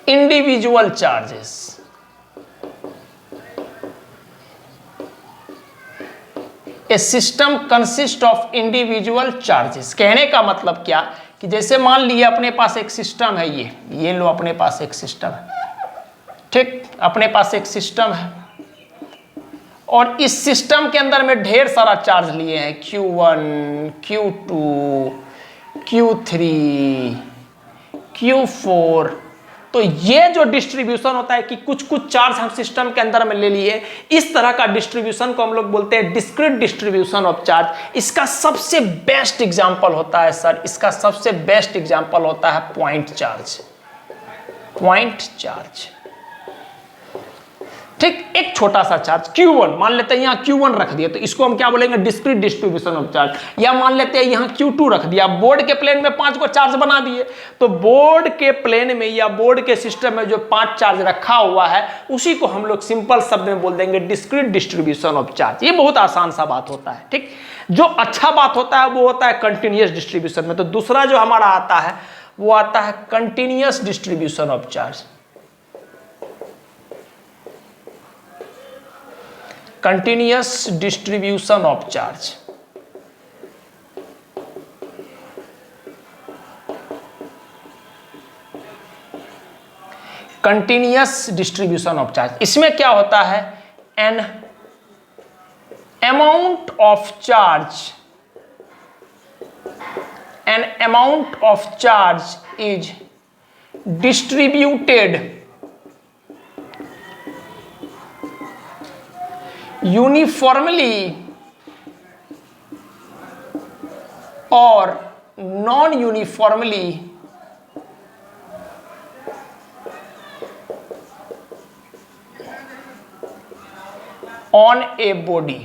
individual charges. A system consist of individual charges. कहने का मतलब क्या कि जैसे मान लिए अपने पास एक सिस्टम है, ये लो अपने पास एक सिस्टम है। ठीक, अपने पास एक सिस्टम है और इस सिस्टम के अंदर में ढेर सारा चार्ज लिए हैं, Q1 Q2 Q3 Q4। तो ये जो डिस्ट्रीब्यूशन होता है कि कुछ चार्ज हम सिस्टम के अंदर में ले लिए, इस तरह का डिस्ट्रीब्यूशन को हम लोग बोलते हैं डिस्क्रीट डिस्ट्रीब्यूशन ऑफ चार्ज। इसका सबसे बेस्ट एग्जांपल होता है सर, इसका सबसे बेस्ट एग्जांपल होता है पॉइंट चार्ज। ठीक, एक छोटा सा चार्ज Q1 मान लेते हैं, यहाँ Q1 रख दिया तो इसको हम क्या बोलेंगे, डिस्क्रीट डिस्ट्रीब्यूशन ऑफ चार्ज। या मान लेते हैं यहाँ Q2 रख दिया, बोर्ड के प्लेन में 5 को चार्ज बना दिए, तो बोर्ड के प्लेन में या बोर्ड के सिस्टम में जो 5 चार्ज रखा हुआ है उसी को हम लोग सिंपल शब्द में बोल देंगे डिस्क्रीट डिस्ट्रीब्यूशन ऑफ चार्ज। ये बहुत आसान सा बात होता है। ठीक, जो अच्छा बात होता है वो होता है कंटिन्यूअस डिस्ट्रीब्यूशन में। तो दूसरा जो हमारा आता है वो आता है continuous distribution of charge. Continuous distribution of charge, continuous distribution of charge, इसमें क्या होता है, an amount of charge, an amount of charge is distributed uniformly or non-uniformly on a body।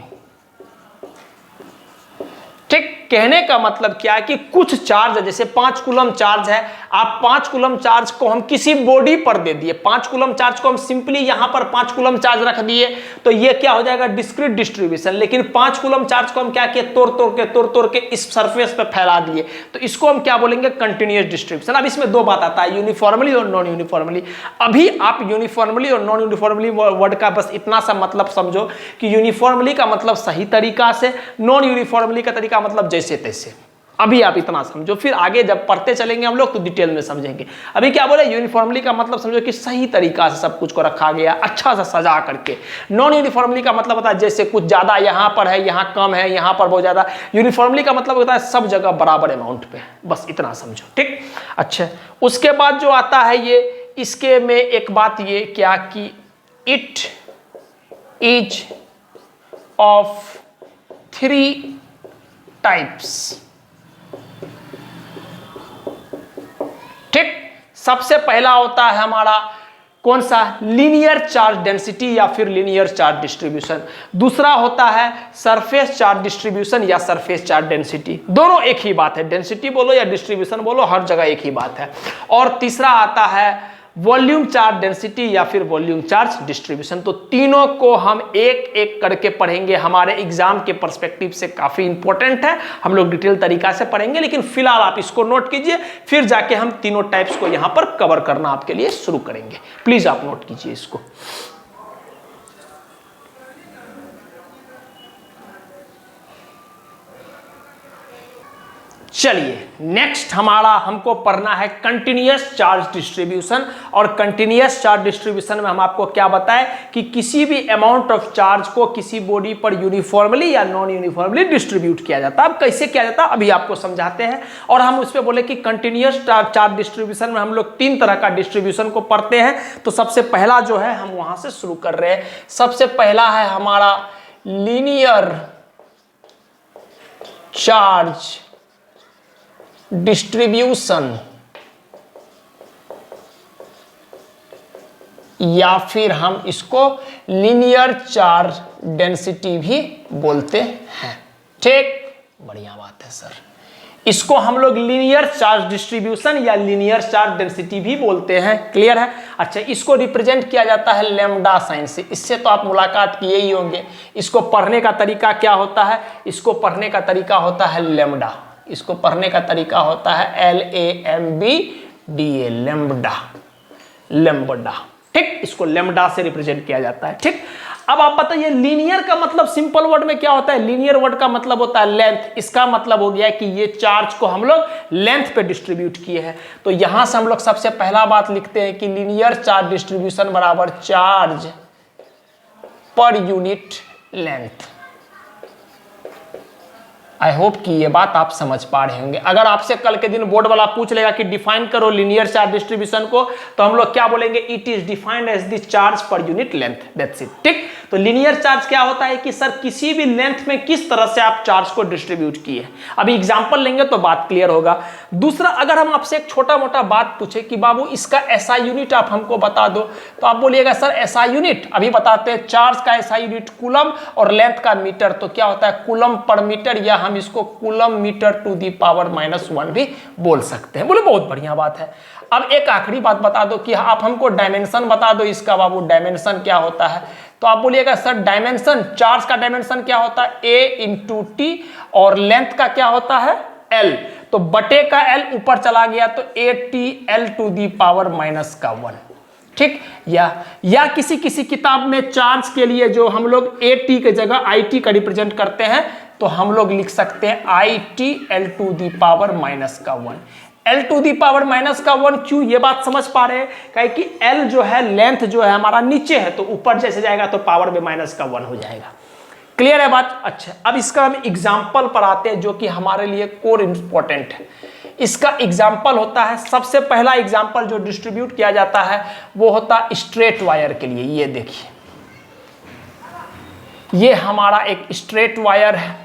ठीक, कहने का मतलब क्या है कि कुछ चार्ज है, जैसे 5 कूलम चार्ज है, आप 5 कूलम चार्ज को हम किसी बॉडी पर दे दिए, 5 कूलम चार्ज को हम सिंपली यहां पर 5 कूलम चार्ज रख दिए तो ये क्या हो जाएगा, डिस्क्रीट डिस्ट्रीब्यूशन। लेकिन 5 कूलम चार्ज को हम क्या किए, तोड़ के इस सरफेस पे फैला दिए, तो इसको हम क्या बोलेंगे, कंटिन्यूअस डिस्ट्रीब्यूशन। अब इसमें 2 बात आता है, यूनिफॉर्मली और नॉन यूनिफॉर्मली। अभी आप यूनिफॉर्मली और नॉन यूनिफॉर्मली वर्ड का बस इतना सा मतलब समझो कि यूनिफॉर्मली का मतलब सही तरीका से, नॉन यूनिफॉर्मली का तरीका मतलब जैसे तैसे। अभी आप इतना समझो, फिर आगे जब पढ़ते चलेंगे हम लोग तो डिटेल में समझेंगे। अभी क्या बोले, यूनिफॉर्मली का मतलब समझो कि सही तरीका से सब कुछ को रखा गया, अच्छा सा सजा करके। नॉन यूनिफॉर्मली का मतलब होता है जैसे कुछ ज्यादा यहाँ पर है, यहाँ कम है, यहाँ पर बहुत ज्यादा। यूनिफॉर्मली का मतलब होता है सब जगह बराबर अमाउंट पे, बस इतना समझो। ठीक, अच्छा, उसके बाद जो आता है ये, इसके में एक बात ये क्या कि इट इज ऑफ 3 टाइप्स। ठीक, सबसे पहला होता है हमारा कौन सा, लीनियर चार्ज डेंसिटी या फिर लीनियर चार्ज डिस्ट्रीब्यूशन। दूसरा होता है सरफेस चार्ज डिस्ट्रीब्यूशन या सरफेस चार्ज डेंसिटी। दोनों एक ही बात है, डेंसिटी बोलो या डिस्ट्रीब्यूशन बोलो, हर जगह एक ही बात है। और तीसरा आता है वॉल्यूम चार्ज डेंसिटी या फिर वॉल्यूम चार्ज डिस्ट्रीब्यूशन। तो तीनों को हम एक एक करके पढ़ेंगे, हमारे एग्जाम के पर्सपेक्टिव से काफी इंपॉर्टेंट है, हम लोग डिटेल तरीका से पढ़ेंगे। लेकिन फिलहाल आप इसको नोट कीजिए, फिर जाके हम तीनों टाइप्स को यहां पर कवर करना आपके लिए शुरू करेंगे। प्लीज आप नोट कीजिए इसको। चलिए नेक्स्ट हमारा हमको पढ़ना है कंटिन्यूअस चार्ज डिस्ट्रीब्यूशन। और कंटिन्यूअस चार्ज डिस्ट्रीब्यूशन में हम आपको क्या बताएं कि किसी भी अमाउंट ऑफ चार्ज को किसी बॉडी पर यूनिफॉर्मली या नॉन यूनिफॉर्मली डिस्ट्रीब्यूट किया जाता है। अब कैसे किया जाता है अभी आपको समझाते हैं। और हम उस पर बोले कि कंटिन्यूअस चार्ज डिस्ट्रीब्यूशन में हम लोग 3 तरह का डिस्ट्रीब्यूशन को पढ़ते हैं। तो सबसे पहला जो है हम वहां से शुरू कर रहे हैं। सबसे पहला है हमारा लीनियर चार्ज डिस्ट्रीब्यूशन या फिर हम इसको लीनियर चार्ज डेंसिटी भी बोलते हैं। ठीक, बढ़िया बात है सर। इसको हम लोग लीनियर चार्ज डिस्ट्रीब्यूशन या लीनियर चार्ज डेंसिटी भी बोलते हैं। क्लियर है? अच्छा, इसको रिप्रेजेंट किया जाता है लैम्डा साइन से। इससे तो आप मुलाकात किए ही होंगे। इसको पढ़ने का तरीका क्या होता है? इसको पढ़ने का तरीका होता है लैम्डा। इसको पढ़ने का तरीका होता है LAMBDA, लैम्डा, लैम्बडा। ठीक, इसको लैम्डा से रिप्रेजेंट किया जाता है। ठीक, अब आप बताइए लीनियर का मतलब सिंपल वर्ड में क्या होता है? लीनियर वर्ड का मतलब होता है लेंथ। इसका मतलब हो गया कि ये चार्ज को हम लोग लेंथ पे डिस्ट्रीब्यूट किए हैं। तो यहां से हम लोग सबसे पहला बात लिखते हैं कि लीनियर चार्ज डिस्ट्रीब्यूशन बराबर charge per unit length. I hope कि ये बात आप समझ पा रहे होंगे। अगर आपसे कल के दिन बोर्ड वाला पूछ लेगा कि डिफाइन करो लीनियर चार्ज डिस्ट्रीब्यूशन को, तो हम लोग क्या बोलेंगे? It is defined as the charge per unit length. That's it. ठीक, तो लीनियर चार्ज क्या होता है कि सर किसी भी लेंथ में किस तरह से आप चार्ज को डिस्ट्रीब्यूट किए। अभी एग्जांपल लेंगे तो बात क्लियर होगा। दूसरा, अगर हम आपसे एक छोटा मोटा बात पूछे कि बाबू इसका एसआई यूनिट आप हमको बता दो, तो आप बोलिएगा सर एसआई यूनिट, अभी बताते हैं, चार्ज का एसआई यूनिट कूलम और लेंथ का मीटर, तो क्या होता है कूलम पर मीटर, या हम इसको coulomb metre to the power -1 भी बोल सकते हैं। बोले बहुत बढ़िया बात है। अब एक आखिरी बात बता दो कि आप हमको डायमेंशन बता दो इसका, बाबू डायमेंशन क्या होता है। तो आप बोलिएगा सर डायमेंशन, चार्ज का डायमेंशन क्या होता है A × T, और लेंथ का क्या होता है L, तो बटे का L ऊपर चला गया तो ATL टू दी पावर -1, ठीक। या किसी किताब में चार्ज के लिए जो हम लोग AT की जगह IT का रिप्रेजेंट करते हैं, तो हम लोग लिख सकते हैं ITL to the power -1। L to the power -1 क्यों, ये बात समझ पा रहे हैं, कहे कि L जो है लेंथ जो है हमारा नीचे है, तो ऊपर जैसे जाएगा तो पावर में -1 हो जाएगा। क्लियर है बात। अच्छा, अब इसका हम एग्जाम्पल पर आते हैं जो कि हमारे लिए कोर इंपॉर्टेंट है। इसका एग्जाम्पल होता है, सबसे पहला एग्जाम्पल जो डिस्ट्रीब्यूट किया जाता है वो होता है स्ट्रेट वायर के लिए। ये देखिए, ये हमारा एक स्ट्रेट वायर है,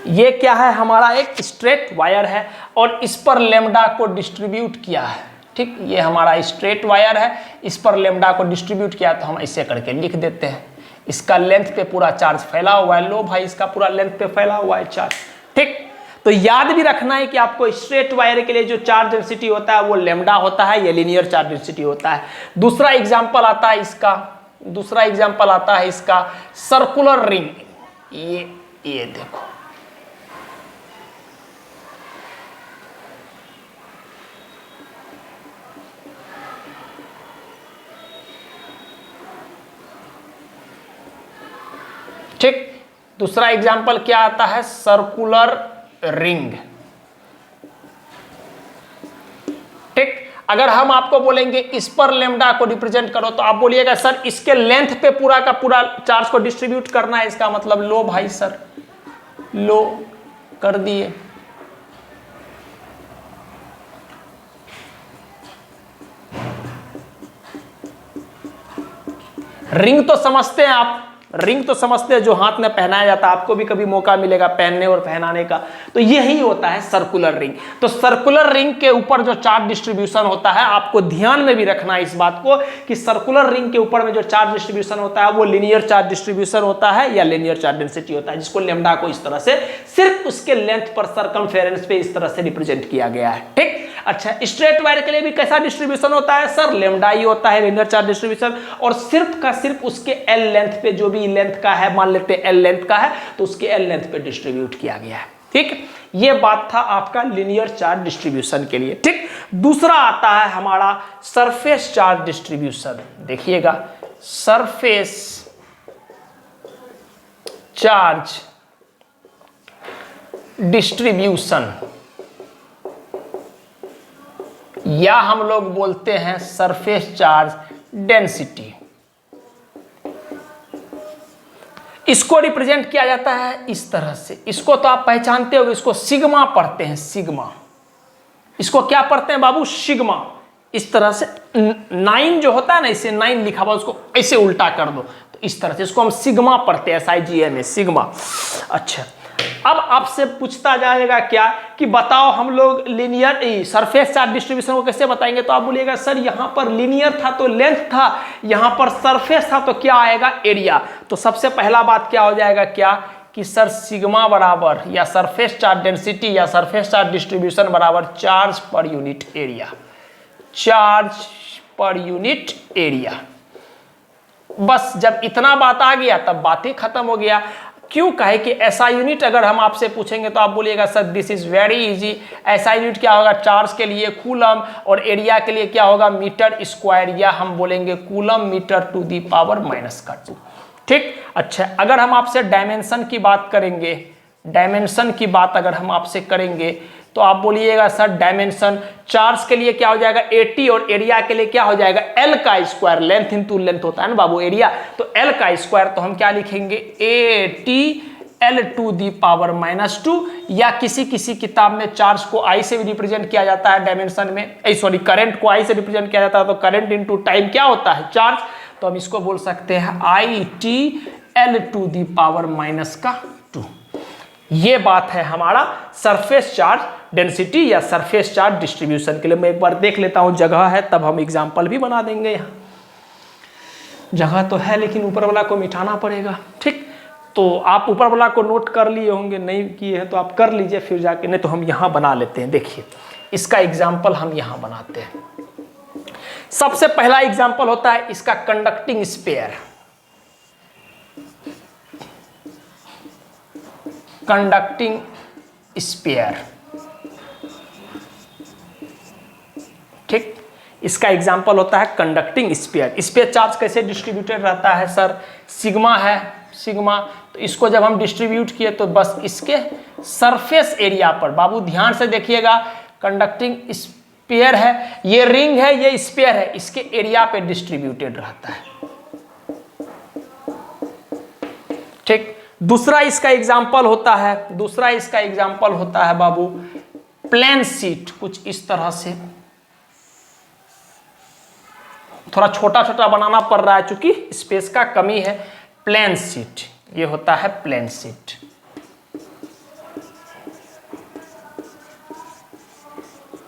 ये क्या है हमारा एक स्ट्रेट वायर है, और इस पर लेमडा को डिस्ट्रीब्यूट किया है, ठीक। ये हमारा स्ट्रेट वायर है, इस पर लेमडा को डिस्ट्रीब्यूट किया, तो हम ऐसे करके लिख देते हैं। इसका लेंथ पे पूरा चार्ज फैला हुआ है, लो भाई इसका पूरा लेंथ पे फैला हुआ है चार्ज, ठीक। तो याद भी रखना है कि आपको स्ट्रेट वायर के लिए जो चार्ज डेंसिटी होता है वो लेमडा होता है, ये लीनियर चार्ज डेंसिटी होता है। दूसरा एग्जाम्पल आता है इसका, सर्कुलर रिंग। ये देखो, ठीक। दूसरा एग्जाम्पल क्या आता है, सर्कुलर रिंग, ठीक। अगर हम आपको बोलेंगे इस पर लेमडा को रिप्रेजेंट करो, तो आप बोलिएगा सर इसके लेंथ पे पूरा का पूरा चार्ज को डिस्ट्रीब्यूट करना है, इसका मतलब लो भाई सर, लो कर दिए। रिंग तो समझते हैं आप, रिंग तो समझते हैं जो हाथ में पहनाया जाता है, आपको भी कभी मौका मिलेगा पहनने और पहनाने का, तो यही होता है सर्कुलर रिंग। तो सर्कुलर रिंग के ऊपर जो चार्ज डिस्ट्रीब्यूशन होता है, आपको ध्यान में भी रखना है इस बात को कि सर्कुलर रिंग के ऊपर में जो चार्ज डिस्ट्रीब्यूशन होता है वो लीनियर चार्ज डिस्ट्रीब्यूशन होता है या लीनियर चार्ज डेंसिटी होता है, जिसको लेमडा को इस तरह से सिर्फ उसके लेंथ पर सरकमफेरेंस पे इस तरह से रिप्रेजेंट किया गया है, ठीक। अच्छा, स्ट्रेट वायर के लिए भी कैसा डिस्ट्रीब्यूशन होता है सर, लेमडा ही होता है, लीनियर चार्ज डिस्ट्रीब्यूशन, और सिर्फ का सिर्फ उसके L लेंथ पे, जो भी लेंथ का है, मान लेते हैं L लेंथ का है, तो उसके L लेंथ पे डिस्ट्रीब्यूट किया गया है, ठीक। ये बात था आपका लीनियर चार्ज डिस्ट्रीब्यूशन के लिए, ठीक। दूसरा आता है हमारा सरफेस चार्ज डिस्ट्रीब्यूशन। देखिएगा, सरफेस चार्ज डिस्ट्रीब्यूशन, या हम लोग बोलते हैं सरफेस चार्ज डेंसिटी। इसको रिप्रेजेंट किया जाता है इस तरह से, इसको तो आप पहचानते हो, इसको सिग्मा पढ़ते हैं, सिग्मा। इसको क्या पढ़ते हैं बाबू, सिग्मा। इस तरह से 9 जो होता है ना, इसे 9 लिखा हुआ, उसको ऐसे उल्टा कर दो, तो इस तरह से इसको हम सिग्मा पढ़ते हैं, SIGMA में, सिग्मा। अच्छा, अब आपसे पूछता जाएगा क्या कि बताओ हम लोग लीनियर सरफेस चार्ज डिस्ट्रीब्यूशन को कैसे बताएंगे, तो आप बोलिएगा सर यहाँ पर लीनियर था तो लेंथ था, यहाँ पर सरफेस था तो क्या आएगा, एरिया। तो सबसे पहला बात क्या हो जाएगा, क्या कि सर सिग्मा बराबर, या सरफेस चार्ज डेंसिटी या सरफेस चार्ज डिस्ट्रीब्यूशन बराबर charge per unit area, charge per unit area. बस जब इतना बात आ गया तब बात ही खत्म हो गया। क्यों कहे कि SI यूनिट अगर हम आपसे पूछेंगे तो आप बोलिएगा sir this is very easy. SI unit क्या होगा, चार्ज के लिए कूलम, और एरिया के लिए क्या होगा, मीटर स्क्वायर, या हम बोलेंगे coulomb metre to the power -2, ठीक। अच्छा, अगर हम आपसे डायमेंशन की बात करेंगे, डायमेंशन की बात अगर हम आपसे करेंगे तो आप बोलिएगा सर डायमेंशन चार्ज के लिए क्या हो जाएगा 80, और एरिया के लिए क्या हो जाएगा L का स्क्वायर, लेंथ इंटू लेंथ होता है ना बाबू एरिया, तो L का स्क्वायर, तो हम क्या लिखेंगे 80 L⁻², या किसी किसी किताब में चार्ज को I से भी रिप्रेजेंट किया जाता है डायमेंशन में, करंट को I से रिप्रेजेंट किया जाता है, तो करंट इनटू टाइम क्या होता है, चार्ज। तो हम इसको बोल सकते हैं IT L⁻²। ये बात है हमारा सरफेस चार्ज डेंसिटी या सरफेस चार्ज डिस्ट्रीब्यूशन के लिए। मैं एक बार देख लेता हूं, जगह है तब हम एग्जांपल भी बना देंगे। यहाँ जगह तो है लेकिन ऊपर वाला को मिटाना पड़ेगा, ठीक। तो आप ऊपर वाला को नोट कर लिए होंगे, नहीं किए हैं तो आप कर लीजिए फिर जाके, नहीं तो हम यहाँ बना लेते हैं। देखिए इसका एग्जाम्पल हम यहाँ बनाते हैं। सबसे पहला एग्जाम्पल होता है इसका कंडक्टिंग स्फीयर। कंडक्टिंग स्फीयर, ठीक। इसका एग्जाम्पल होता है कंडक्टिंग स्फीयर। इस पे चार्ज कैसे डिस्ट्रीब्यूटेड रहता है सर, सिग्मा है, सिग्मा। तो इसको जब हम डिस्ट्रीब्यूट किए तो बस इसके सरफेस एरिया पर, बाबू ध्यान से देखिएगा, कंडक्टिंग स्फीयर है, ये रिंग है, ये स्फीयर है, इसके एरिया पे डिस्ट्रीब्यूटेड रहता है, ठीक। दूसरा इसका एग्जाम्पल होता है, बाबू प्लेन शीट। कुछ इस तरह से, थोड़ा छोटा छोटा बनाना पड़ रहा है चूंकि स्पेस का कमी है। प्लेन शीट, ये होता है प्लेन शीट।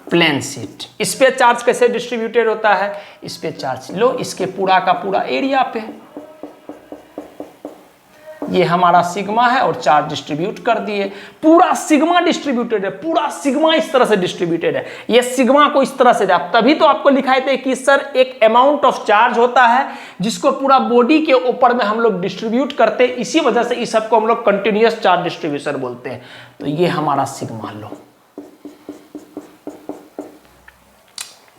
प्लेन शीट, इस पे चार्ज कैसे डिस्ट्रीब्यूटेड होता है, इस पे चार्ज लो, इसके पूरा का पूरा एरिया पे, ये हमारा सिग्मा है और चार्ज डिस्ट्रीब्यूट कर दिए, पूरा सिग्मा डिस्ट्रीब्यूटेड है, पूरा सिग्मा इस तरह से डिस्ट्रीब्यूटेड है, ये सिग्मा को इस तरह से तभी तो आपको लिखाए थे कि सर एक अमाउंट ऑफ चार्ज होता है जिसको पूरा बॉडी के ऊपर में हम लोग डिस्ट्रीब्यूट करते हैं, इसी वजह से इस सबको हम लोग कंटिन्यूअस चार्ज डिस्ट्रीब्यूशन बोलते हैं। तो ये हमारा सिग्मा लो,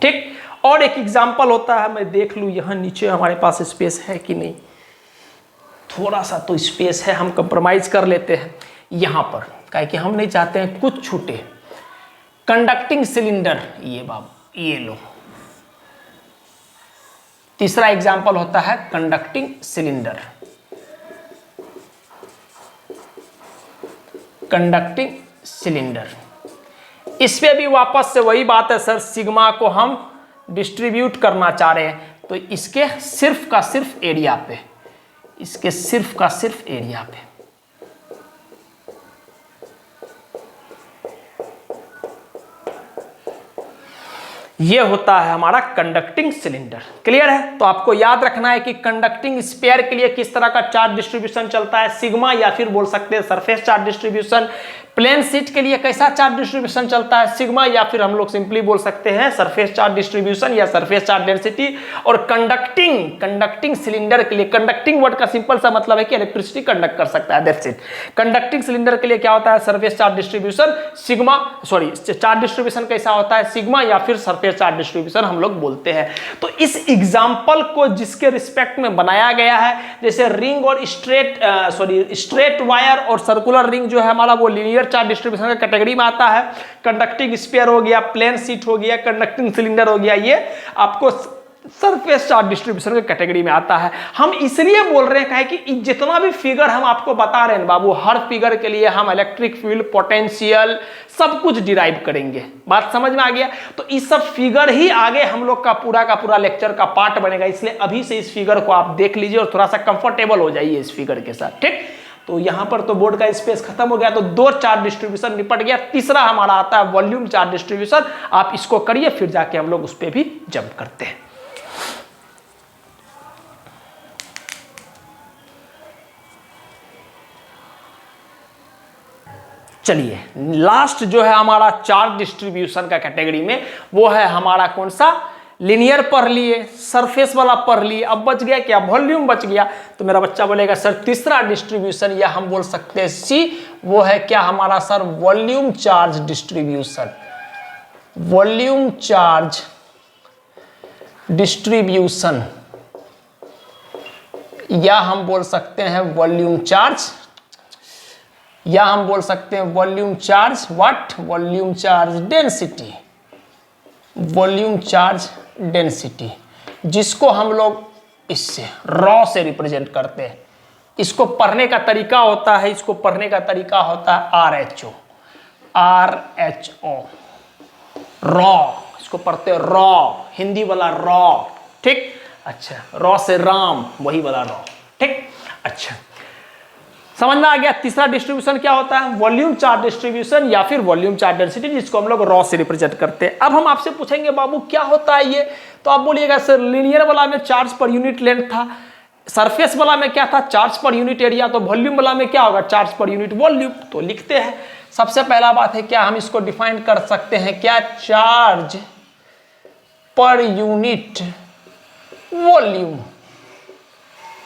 ठीक। और एक एग्जाम्पल होता है, मैं देख लूं यहां नीचे हमारे पास स्पेस है कि नहीं, थोड़ा सा तो स्पेस है, हम कंप्रोमाइज कर लेते हैं यहां पर, काहे कि हम नहीं चाहते हैं कुछ छूटे। कंडक्टिंग सिलेंडर, ये बाबू ये लो। तीसरा एग्जाम्पल होता है कंडक्टिंग सिलेंडर। कंडक्टिंग सिलेंडर, इस पे भी वापस से वही बात है सर, सिग्मा को हम डिस्ट्रीब्यूट करना चाह रहे हैं, तो इसके सिर्फ का सिर्फ एरिया पे, इसके सिर्फ का सिर्फ एरिया पे। ये होता है हमारा कंडक्टिंग सिलेंडर। क्लियर है? तो आपको याद रखना है कि कंडक्टिंग स्फीयर के लिए किस तरह का चार्ज डिस्ट्रीब्यूशन चलता है, सिग्मा, या फिर बोल सकते हैं surface charge distribution. Plane sheet के लिए कैसा चार्ज डिस्ट्रीब्यूशन चलता है, सिग्मा, या फिर हम लोग सिंपली बोल सकते हैं सरफेस चार्ज डिस्ट्रीब्यूशन या सरफेस चार्ज डेंसिटी। और कंडक्टिंग सिलेंडर के लिए, कंडक्टिंग वर्ड का सिंपल सा मतलब है कि इलेक्ट्रिसिटी कंडक्ट कर सकता है, दैट्स इट। कंडक्टिंग सिलेंडर के लिए क्या होता है, surface charge distribution sigma, charge distribution कैसा होता है, सिग्मा, या फिर सरफेस चार्ज डिस्ट्रीब्यूशन हम लोग बोलते हैं। तो इस एग्जाम्पल को जिसके रिस्पेक्ट में बनाया गया है, जैसे रिंग और स्ट्रेट वायर और सर्कुलर रिंग जो है हमारा, वो लीनियर चार्ज डिस्ट्रीब्यूशन का कैटेगरी में आता है। कंडक्टिंग स्फीयर हो गया, प्लेन शीट हो गया, कंडक्टिंग सिलेंडर हो गया, ये आपको सरफेस चार्ज डिस्ट्रीब्यूशन की कैटेगरी में आता है। हम इसलिए बोल रहे हैं कि जितना भी फिगर हम आपको बता रहे हैं बाबू, हर फिगर के लिए हम इलेक्ट्रिक फील्ड, पोटेंशियल, सब कुछ डिराइव करेंगे। बात समझ में आ गया? तो इस सब फिगर ही आगे हम लोग का पूरा लेक्चर का पार्ट बनेगा, इसलिए अभी से इस फिगर को आप देख लीजिए और थोड़ा सा कंफर्टेबल हो जाइए इस फिगर के साथ, ठीक। तो यहां पर तो बोर्ड का स्पेस खत्म हो गया, तो दो चार्ज डिस्ट्रीब्यूशन निपट गया। तीसरा हमारा आता है वॉल्यूम चार्ज डिस्ट्रीब्यूशन। आप इसको करिए, फिर जाके हम लोग उस पर भी जंप करते हैं। चलिए, लास्ट जो है हमारा चार्ज डिस्ट्रीब्यूशन का कैटेगरी में, वो है हमारा कौन सा, लिनियर पढ़ लिए, सरफेस वाला पढ़ लिए, अब बच गया क्या, वॉल्यूम बच गया। तो मेरा बच्चा बोलेगा सर तीसरा डिस्ट्रीब्यूशन, या हम बोल सकते हैं सी, वो है क्या हमारा sir, volume charge distribution. Volume charge distribution, या हम बोल सकते हैं वॉल्यूम चार्ज, या हम बोल सकते हैं volume charge what, volume charge density. Volume charge density, जिसको हम लोग इससे रॉ से रिप्रेजेंट करते हैं, इसको पढ़ने का तरीका होता है, इसको पढ़ने का तरीका होता है RHO, RHO, रॉ, इसको पढ़ते हो रॉ, हिंदी वाला रॉ, ठीक। अच्छा, रॉ से राम, वही वाला रॉ, ठीक। अच्छा, समझ में आ गया। तीसरा डिस्ट्रीब्यूशन क्या होता है, वॉल्यूम चार्ज डिस्ट्रीब्यूशन या फिर वॉल्यूम चार्ज डेंसिटी, जिसको हम लोग रॉ से रिप्रेजेंट करते हैं। अब हम आपसे पूछेंगे बाबू क्या होता है ये, तो आप बोलिएगा सर लीनियर वाला में चार्ज पर यूनिट लेंथ था, सरफेस वाला में क्या था, चार्ज पर यूनिट एरिया, तो वॉल्यूम वाला में क्या होगा, चार्ज पर यूनिट वॉल्यूम। तो लिखते हैं, सबसे पहला बात है क्या हम इसको डिफाइन कर सकते हैं क्या, चार्ज पर यूनिट वॉल्यूम,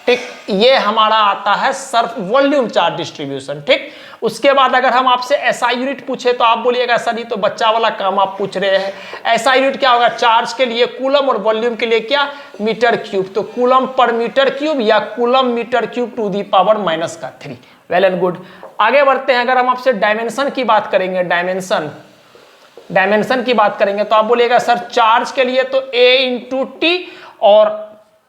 ठीक। ये हमारा आता है सर्फ वॉल्यूम चार्ज डिस्ट्रीब्यूशन, ठीक। उसके बाद अगर हम आपसे एसआई यूनिट पूछे तो आप बोलिएगा सर ये तो बच्चा वाला काम आप पूछ रहे हैं। एसआई यूनिट क्या होगा, चार्ज के लिए कूलम और वॉल्यूम के लिए क्या, मीटर क्यूब, तो कूलम पर मीटर क्यूब या coulomb metre cube to the power -3। Well and good. आगे बढ़ते हैं, अगर हम आपसे डायमेंशन की बात करेंगे, डायमेंशन की बात करेंगे तो आप बोलिएगा सर चार्ज के लिए तो A इंटू टी, और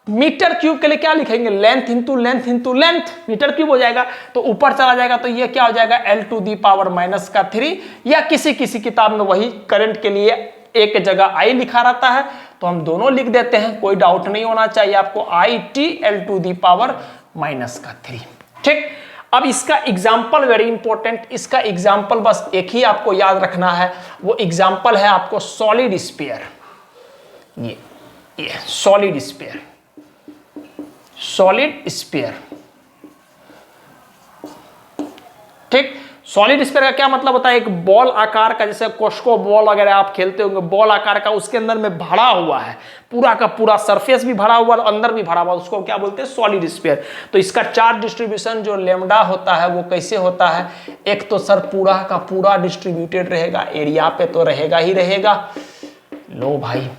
मीटर क्यूब के लिए क्या लिखेंगे, length into length into length, metre cube हो जाएगा। तो ऊपर चला जाएगा तो ये क्या हो जाएगा, L टू दी पावर -3, या किसी किसी किताब में वही करंट के लिए एक जगह I लिखा रहता है तो हम दोनों लिख देते हैं, कोई डाउट नहीं होना चाहिए आपको, IT L to the power -3, ठीक। अब इसका एग्जाम्पल वेरी इंपॉर्टेंट, इसका एग्जाम्पल बस एक ही आपको याद रखना है, वो एग्जाम्पल है आपको सॉलिड स्फीयर, ये सॉलिड स्फीयर, सॉलिड स्फीयर, ठीक। सॉलिड स्फीयर का क्या मतलब होता है, एक बॉल आकार का, जैसे कोस्को बॉल वगैरह आप खेलते होंगे, बॉल आकार का, उसके अंदर में भरा हुआ है, पूरा का पूरा सरफेस भी भरा हुआ और अंदर भी भरा हुआ, उसको क्या बोलते हैं, सॉलिड स्फीयर। तो इसका चार्ज डिस्ट्रीब्यूशन जो लैम्डा होता है वो कैसे होता है, एक तो सर पूरा का पूरा डिस्ट्रीब्यूटेड रहेगा, एरिया पे तो रहेगा ही रहेगा, लो भाई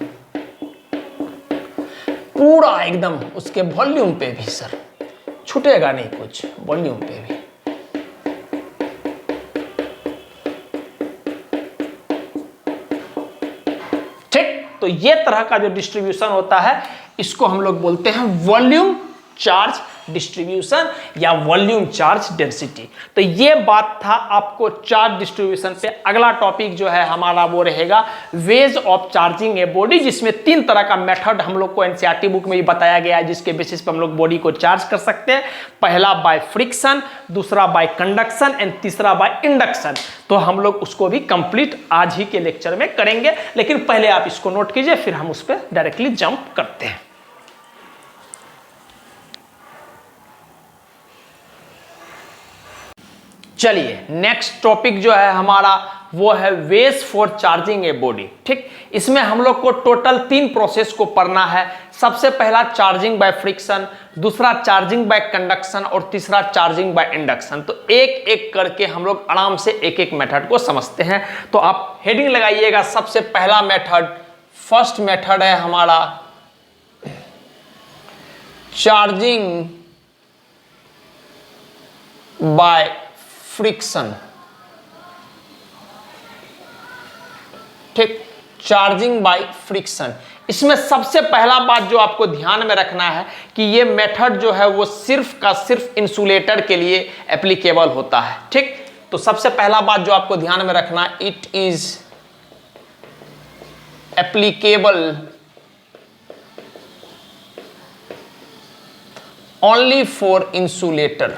पूरा एकदम, उसके वॉल्यूम पे भी सर छूटेगा नहीं कुछ, वॉल्यूम पे भी, ठीक। तो ये तरह का जो डिस्ट्रीब्यूशन होता है इसको हम लोग बोलते हैं वॉल्यूम चार्ज डिस्ट्रीब्यूशन या वॉल्यूम चार्ज डेंसिटी। तो ये बात था आपको चार्ज डिस्ट्रीब्यूशन पे। अगला टॉपिक जो है हमारा वो रहेगा ways of charging a body, जिसमें 3 तरह का मेथड हम लोग को एनसीईआरटी बुक में भी बताया गया है, जिसके बेसिस पे हम लोग बॉडी को चार्ज कर सकते हैं। पहला बाय फ्रिक्शन, दूसरा बाय कंडक्शन एंड तीसरा बाय इंडक्शन। तो हम लोग उसको भी कंप्लीट आज ही के लेक्चर में करेंगे, लेकिन पहले आप इसको नोट कीजिए, फिर हम उस पर डायरेक्टली जंप करते हैं। चलिए नेक्स्ट टॉपिक जो है हमारा वो है ways for charging a body, ठीक। इसमें हम लोग को टोटल 3 प्रोसेस को पढ़ना है। सबसे पहला चार्जिंग बाय फ्रिक्शन, दूसरा चार्जिंग बाय कंडक्शन और तीसरा चार्जिंग बाय इंडक्शन। तो एक एक करके हम लोग आराम से एक एक मेथड को समझते हैं। तो आप हेडिंग लगाइएगा, सबसे पहला मेथड, फर्स्ट मेथड है हमारा चार्जिंग बाय फ्रिक्शन, ठीक, चार्जिंग बाय फ्रिक्शन। इसमें सबसे पहला बात जो आपको ध्यान में रखना है कि ये मेथड जो है वो सिर्फ का सिर्फ इंसुलेटर के लिए एप्लीकेबल होता है, ठीक। तो सबसे पहला बात जो आपको ध्यान में रखना, it is applicable only for insulator.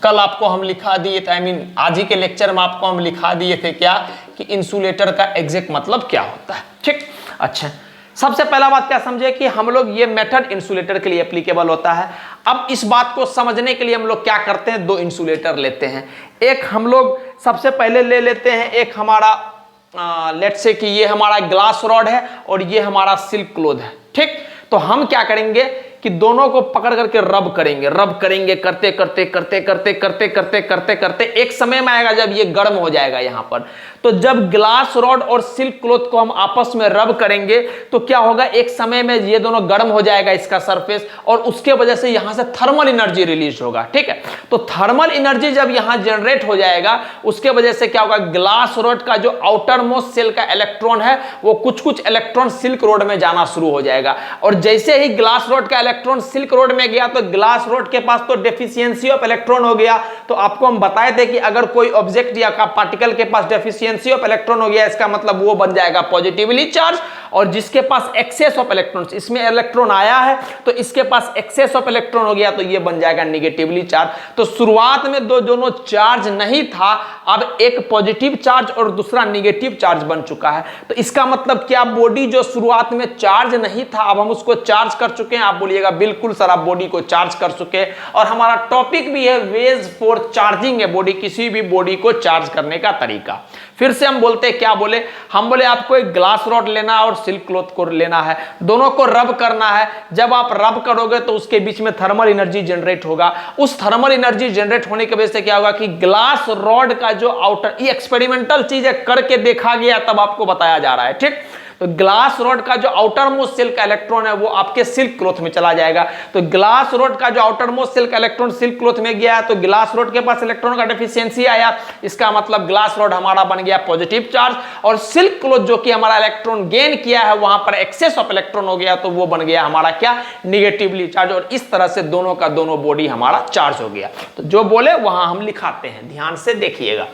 कल आपको हम लिखा दिए थे, आज ही के लेक्चर में आपको हम लिखा दिए थे क्या, कि इंसुलेटर का एग्जैक्ट मतलब क्या होता है, ठीक। अच्छा, सबसे पहला बात क्या समझे कि हम लोग ये मेथड इंसुलेटर के लिए एप्लीकेबल होता है। अब इस बात को समझने के लिए हम लोग क्या करते हैं, 2 इंसुलेटर लेते हैं। एक हम लोग सबसे पहले ले लेते हैं, एक हमारा लेट्स से कि ये हमारा ग्लास रॉड है और ये हमारा सिल्क क्लॉथ है, ठीक। तो हम क्या करेंगे कि दोनों को पकड़ करके रब करेंगे, करते करते करते करते करते करते करते करते एक समय में आएगा जब ये गर्म हो जाएगा यहाँ पर। तो जब ग्लास रॉड और सिल्क क्लॉथ को हम आपस में रब करेंगे तो क्या होगा, एक समय में ये दोनों गर्म हो जाएगा इसका सरफेस, और उसके वजह से यहाँ से थर्मल एनर्जी रिलीज होगा, ठीक है। तो थर्मल एनर्जी जब यहाँ जनरेट हो जाएगा उसके वजह से क्या होगा, ग्लास रॉड का जो आउटर मोस्ट सेल का इलेक्ट्रॉन है वो कुछ कुछ इलेक्ट्रॉन सिल्क रॉड में जाना शुरू हो जाएगा, और जैसे ही ग्लास रॉड का इलेक्ट्रॉन सिल्क रोड में गया तो ग्लास रोड के पास तो डेफिशिएंसी ऑफ इलेक्ट्रॉन हो गया। तो आपको हम बताए थे कि अगर कोई ऑब्जेक्ट या पार्टिकल के पास डेफिशिएंसी ऑफ इलेक्ट्रॉन हो गया, इसका मतलब वो बन जाएगा पॉजिटिवली चार्ज। और जिसके पास एक्सेस ऑफ इलेक्ट्रॉन्स, इसमें इलेक्ट्रॉन आया है तो इसके पास एक्सेस ऑफ इलेक्ट्रॉन हो गया तो ये बन जाएगा निगेटिवली चार्ज। तो शुरुआत में दोनों चार्ज नहीं था, अब एक पॉजिटिव चार्ज और दूसरा निगेटिव चार्ज बन चुका है। तो इसका मतलब क्या, बॉडी जो शुरुआत में चार्ज नहीं था अब हम उसको चार्ज कर चुके हैं। आप बोलिएगा बिल्कुल सर, आप बॉडी को चार्ज कर चुके हैं। और हमारा टॉपिक भी है वेज फॉर चार्जिंग है बॉडी, किसी भी बॉडी को चार्ज करने का तरीका। फिर से हम बोलते हैं, क्या बोले, हम बोले आपको एक ग्लास रॉड लेना है और सिल्क क्लॉथ को लेना है, दोनों को रब करना है। जब आप रब करोगे तो उसके बीच में थर्मल एनर्जी जनरेट होगा। उस थर्मल एनर्जी जनरेट होने की वजह से क्या होगा कि ग्लास रॉड का जो आउटर, ये एक्सपेरिमेंटल चीज है, करके देखा गया तब आपको बताया जा रहा है, ठीक। तो ग्लास रॉड का जो आउटर मोस्ट सेल का इलेक्ट्रॉन है वो आपके सिल्क क्लॉथ में चला जाएगा। तो ग्लास रॉड का जो आउटर मोस्ट सेल का इलेक्ट्रॉन सिल्क क्लॉथ में गया तो ग्लास रॉड के पास इलेक्ट्रॉन का डेफिशिएंसी आया, इसका मतलब ग्लास रॉड हमारा बन गया पॉजिटिव चार्ज। और सिल्क क्लॉथ जो कि हमारा इलेक्ट्रॉन गेन किया है वहां पर एक्सेस ऑफ इलेक्ट्रॉन हो गया तो वो बन गया हमारा क्या, निगेटिवली चार्ज। और इस तरह से दोनों का दोनों बॉडी हमारा चार्ज हो गया। तो जो बोले वहां हम लिखाते हैं, ध्यान से देखिएगा,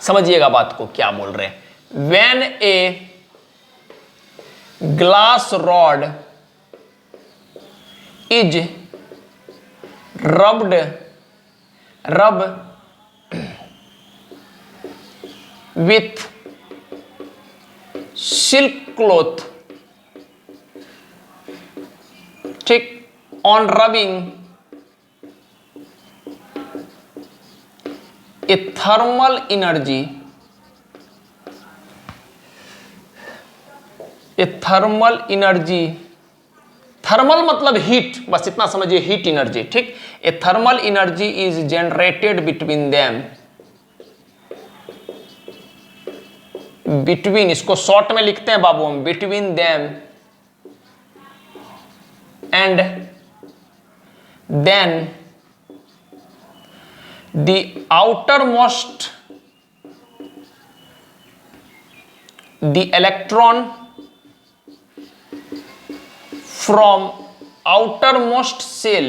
समझिएगा बात को क्या बोल रहे हैं। When A glass rod is rub with silk cloth, ठीक, on rubbing a thermal energy, a thermal energy, thermal मतलब हीट, बस इतना समझिए, हीट एनर्जी, ठीक। A thermal energy is generated between them, between, इसको शॉर्ट में लिखते हैं बाबू हम, between them and then the outer most, the electron from outermost cell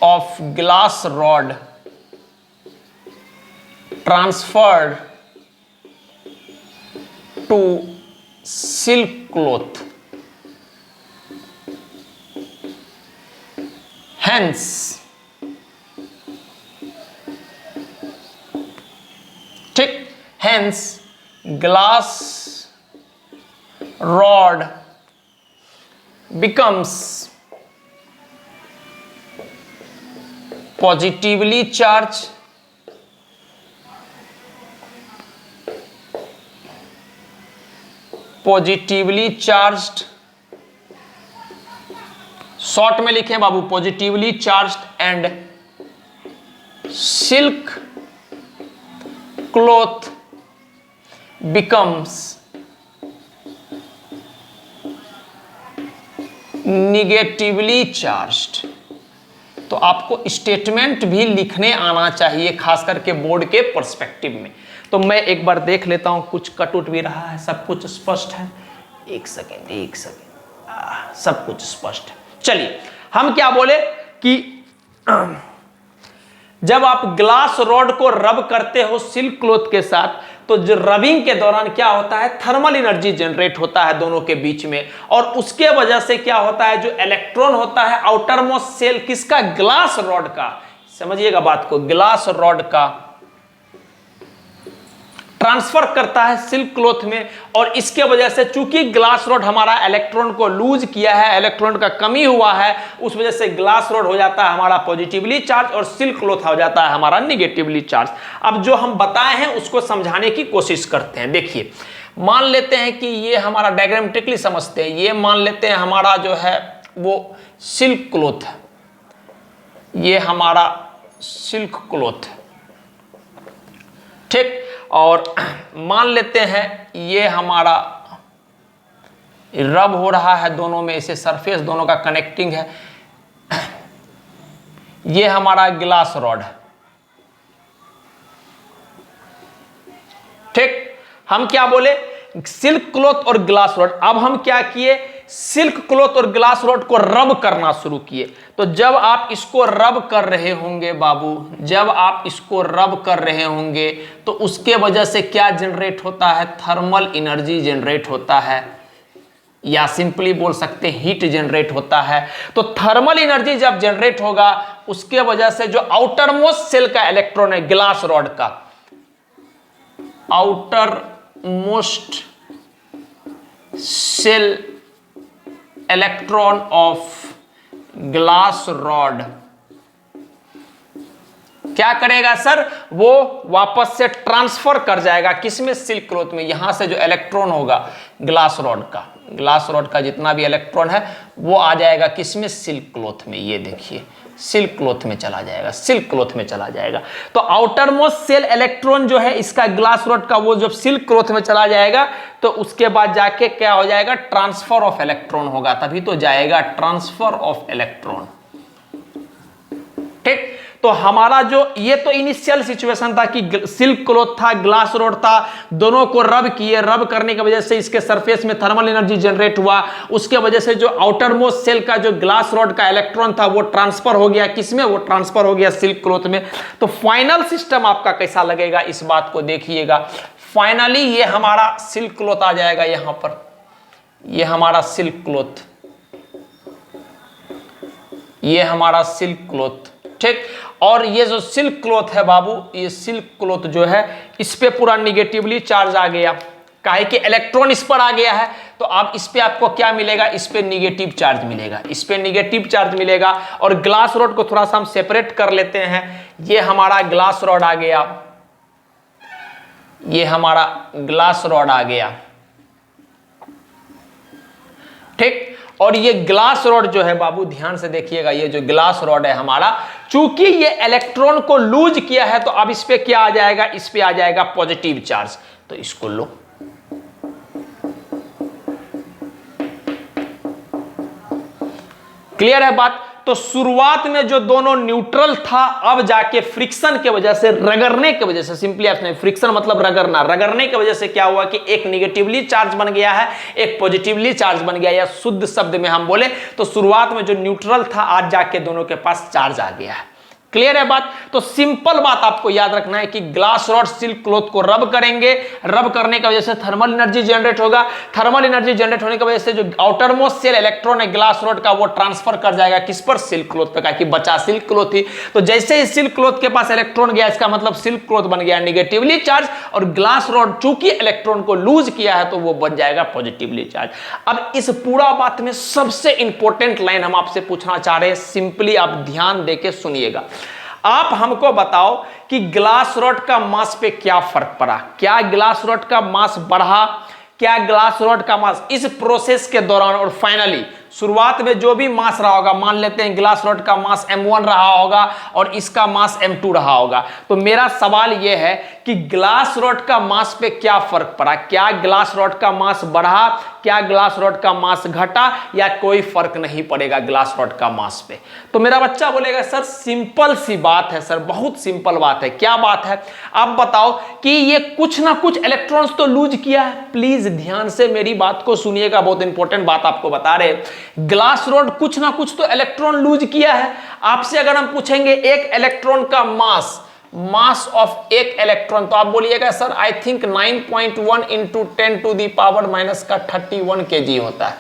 of glass rod transferred to silk cloth, hence ठीक, hence glass rod becomes positively charged, short में लिखें बाबू, positively charged and silk cloth becomes negatively charged। तो आपको statement भी लिखने आना चाहिए, खास करके बोर्ड के पर्सपेक्टिव में। तो मैं एक बार देख लेता हूं, कुछ कट उठ भी रहा है, सब कुछ स्पष्ट है, एक सेकेंड, सब कुछ स्पष्ट है। चलिए हम क्या बोले कि जब आप ग्लास रॉड को रब करते हो सिल्क क्लॉथ के साथ तो जो रबिंग के दौरान क्या होता है, थर्मल एनर्जी जनरेट होता है दोनों के बीच में। और उसके वजह से क्या होता है, जो इलेक्ट्रॉन होता है आउटर मोस्ट सेल किसका, ग्लास रॉड का, समझिएगा बात को, ग्लास रॉड का ट्रांसफर करता है सिल्क क्लॉथ में। और इसके वजह से चूंकि ग्लास रॉड हमारा इलेक्ट्रॉन को लूज किया है, इलेक्ट्रॉन का कमी हुआ है, उस वजह से ग्लास रॉड हो जाता है हमारा पॉजिटिवली चार्ज और सिल्क क्लॉथ हो जाता है हमारा निगेटिवली चार्ज। अब जो हम बताए हैं उसको समझाने की कोशिश करते हैं। देखिए, मान लेते हैं कि ये हमारा डायग्रामेटिकली समझते हैं, ये मान लेते हैं हमारा जो है वो सिल्क क्लॉथ है, ये हमारा सिल्क क्लॉथ है, ठीक। और मान लेते हैं ये हमारा रब हो रहा है दोनों में, इसे सरफेस दोनों का कनेक्टिंग है, ये हमारा ग्लास रॉड है, ठीक, हम क्या बोले, सिल्क क्लॉथ और ग्लास रॉड। अब हम क्या किए, सिल्क क्लॉथ और ग्लास रॉड को रब करना शुरू किए। तो जब आप इसको रब कर रहे होंगे बाबू, जब आप इसको रब कर रहे होंगे तो उसके वजह से क्या जनरेट होता है, थर्मल एनर्जी जनरेट होता है, या सिंपली बोल सकते हैं हीट जनरेट होता है। तो थर्मल एनर्जी जब जनरेट होगा उसके वजह से जो आउटर मोस्ट सेल का इलेक्ट्रॉन है ग्लास रॉड का, outer most shell electron of glass rod क्या करेगा सर, वो वापस से ट्रांसफर कर जाएगा किसमें, सिल्क क्लॉथ में। यहां से जो इलेक्ट्रॉन होगा ग्लास रॉड का, ग्लास रॉड का जितना भी इलेक्ट्रॉन है वो आ जाएगा किसमें, सिल्क क्लॉथ में। ये देखिए सिल्क क्लॉथ में चला जाएगा, सिल्क क्लॉथ में चला जाएगा। तो आउटर मोस्ट सेल इलेक्ट्रॉन जो है इसका ग्लास रॉड का, वो जब सिल्क क्लॉथ में चला जाएगा तो उसके बाद जाके क्या हो जाएगा, ट्रांसफर ऑफ इलेक्ट्रॉन होगा, तभी तो जाएगा ट्रांसफर ऑफ इलेक्ट्रॉन। ठीक, तो हमारा जो ये तो इनिशियल सिचुएशन था कि सिल्क क्लॉथ था, ग्लास रॉड था, दोनों को रब किए, रब करने की वजह से इसके सरफेस में थर्मल एनर्जी जनरेट हुआ, उसके वजह से जो आउटर मोस्ट सेल का जो ग्लास रॉड का इलेक्ट्रॉन था वो ट्रांसफर हो गया किसमें, वो ट्रांसफर हो गया सिल्क क्लॉथ में। तो फाइनल सिस्टम आपका कैसा लगेगा इस बात को देखिएगा। फाइनली ये हमारा सिल्क क्लॉथ आ जाएगा यहां पर, ये हमारा सिल्क क्लॉथ, ये हमारा सिल्क क्लॉथ। ठीक, और ये जो सिल्क क्लॉथ है बाबू, ये सिल्क क्लॉथ जो है इस पे पूरा निगेटिवली चार्ज आ गया, काहे कि इलेक्ट्रॉन इस पर आ गया है। तो अब इस पे आपको क्या मिलेगा, इस पे निगेटिव चार्ज मिलेगा, इस पे निगेटिव चार्ज मिलेगा। और ग्लास रॉड को थोड़ा सा हम सेपरेट कर लेते हैं। ये हमारा ग्लास रॉड आ गया, ये हमारा ग्लास रॉड आ गया। ठीक, और ये ग्लास रॉड जो है बाबू ध्यान से देखिएगा, ये जो ग्लास रॉड है हमारा, चूंकि ये इलेक्ट्रॉन को लूज किया है तो अब इस पे क्या आ जाएगा, इस पे आ जाएगा पॉजिटिव चार्ज। तो इसको लो, क्लियर है बात। तो शुरुआत में जो दोनों न्यूट्रल था, अब जाके फ्रिक्शन के वजह से, रगड़ने की वजह से, सिंपली आपने फ्रिक्शन मतलब रगड़ना, रगड़ने की वजह से क्या हुआ कि एक निगेटिवली चार्ज बन गया है, एक पॉजिटिवली चार्ज बन गया, या शुद्ध शब्द में हम बोले तो शुरुआत में जो न्यूट्रल था आज जाके दोनों के पास चार्ज आ गया है। क्लियर है बात। तो सिंपल बात आपको याद रखना है कि ग्लास रॉड सिल्क क्लॉथ को रब करेंगे, रब करने की वजह से थर्मल एनर्जी जनरेट होगा, थर्मल एनर्जी जनरेट होने की वजह से जो आउटर मोस्ट सेल इलेक्ट्रॉन है ग्लास रॉड का वो ट्रांसफर कर जाएगा किस पर, सिल्क क्लॉथ पे, कि बचा सिल्क क्लॉथ थी। तो जैसे ही सिल्क क्लॉथ के पास इलेक्ट्रॉन गया, इसका मतलब सिल्क क्लॉथ बन गया निगेटिवली चार्ज, और ग्लास रॉड चूंकि इलेक्ट्रॉन को लूज किया है तो वो बन जाएगा पॉजिटिवली चार्ज। अब इस पूरा बात में सबसे इंपॉर्टेंट लाइन हम आपसे पूछना चाह रहे हैं, सिंपली आप ध्यान देके सुनिएगा। आप हमको बताओ कि ग्लास रॉड का मास पे क्या फर्क पड़ा, क्या ग्लास रॉड का मास बढ़ा, क्या ग्लास रॉड का मास इस प्रोसेस के दौरान, और फाइनली शुरुआत में जो भी मास रहा होगा, मान लेते हैं ग्लास रॉड का मास m1 रहा होगा और इसका मास m2 रहा होगा, तो मेरा सवाल यह है कि ग्लास रॉड का मास पे क्या फर्क पड़ा, क्या ग्लास रॉड का मास बढ़ा, क्या ग्लास रॉड का मास घटा, या कोई फर्क नहीं पड़ेगा ग्लास रॉड का मास पे। तो मेरा बच्चा बोलेगा सर सिंपल सी बात है, सर बहुत सिंपल बात है। क्या बात है, आप बताओ कि ये कुछ ना कुछ इलेक्ट्रॉन्स तो लूज किया है। प्लीज ध्यान से मेरी बात को सुनिएगा, बहुत इंपॉर्टेंट बात आपको बता रहे हैं। ग्लास रॉड कुछ ना कुछ तो इलेक्ट्रॉन लूज किया है। आपसे अगर हम पूछेंगे एक इलेक्ट्रॉन का मास ऑफ एक इलेक्ट्रॉन, तो आप बोलिएगा sir I think 9.1 into 10 to the power minus का 31 kg होता है।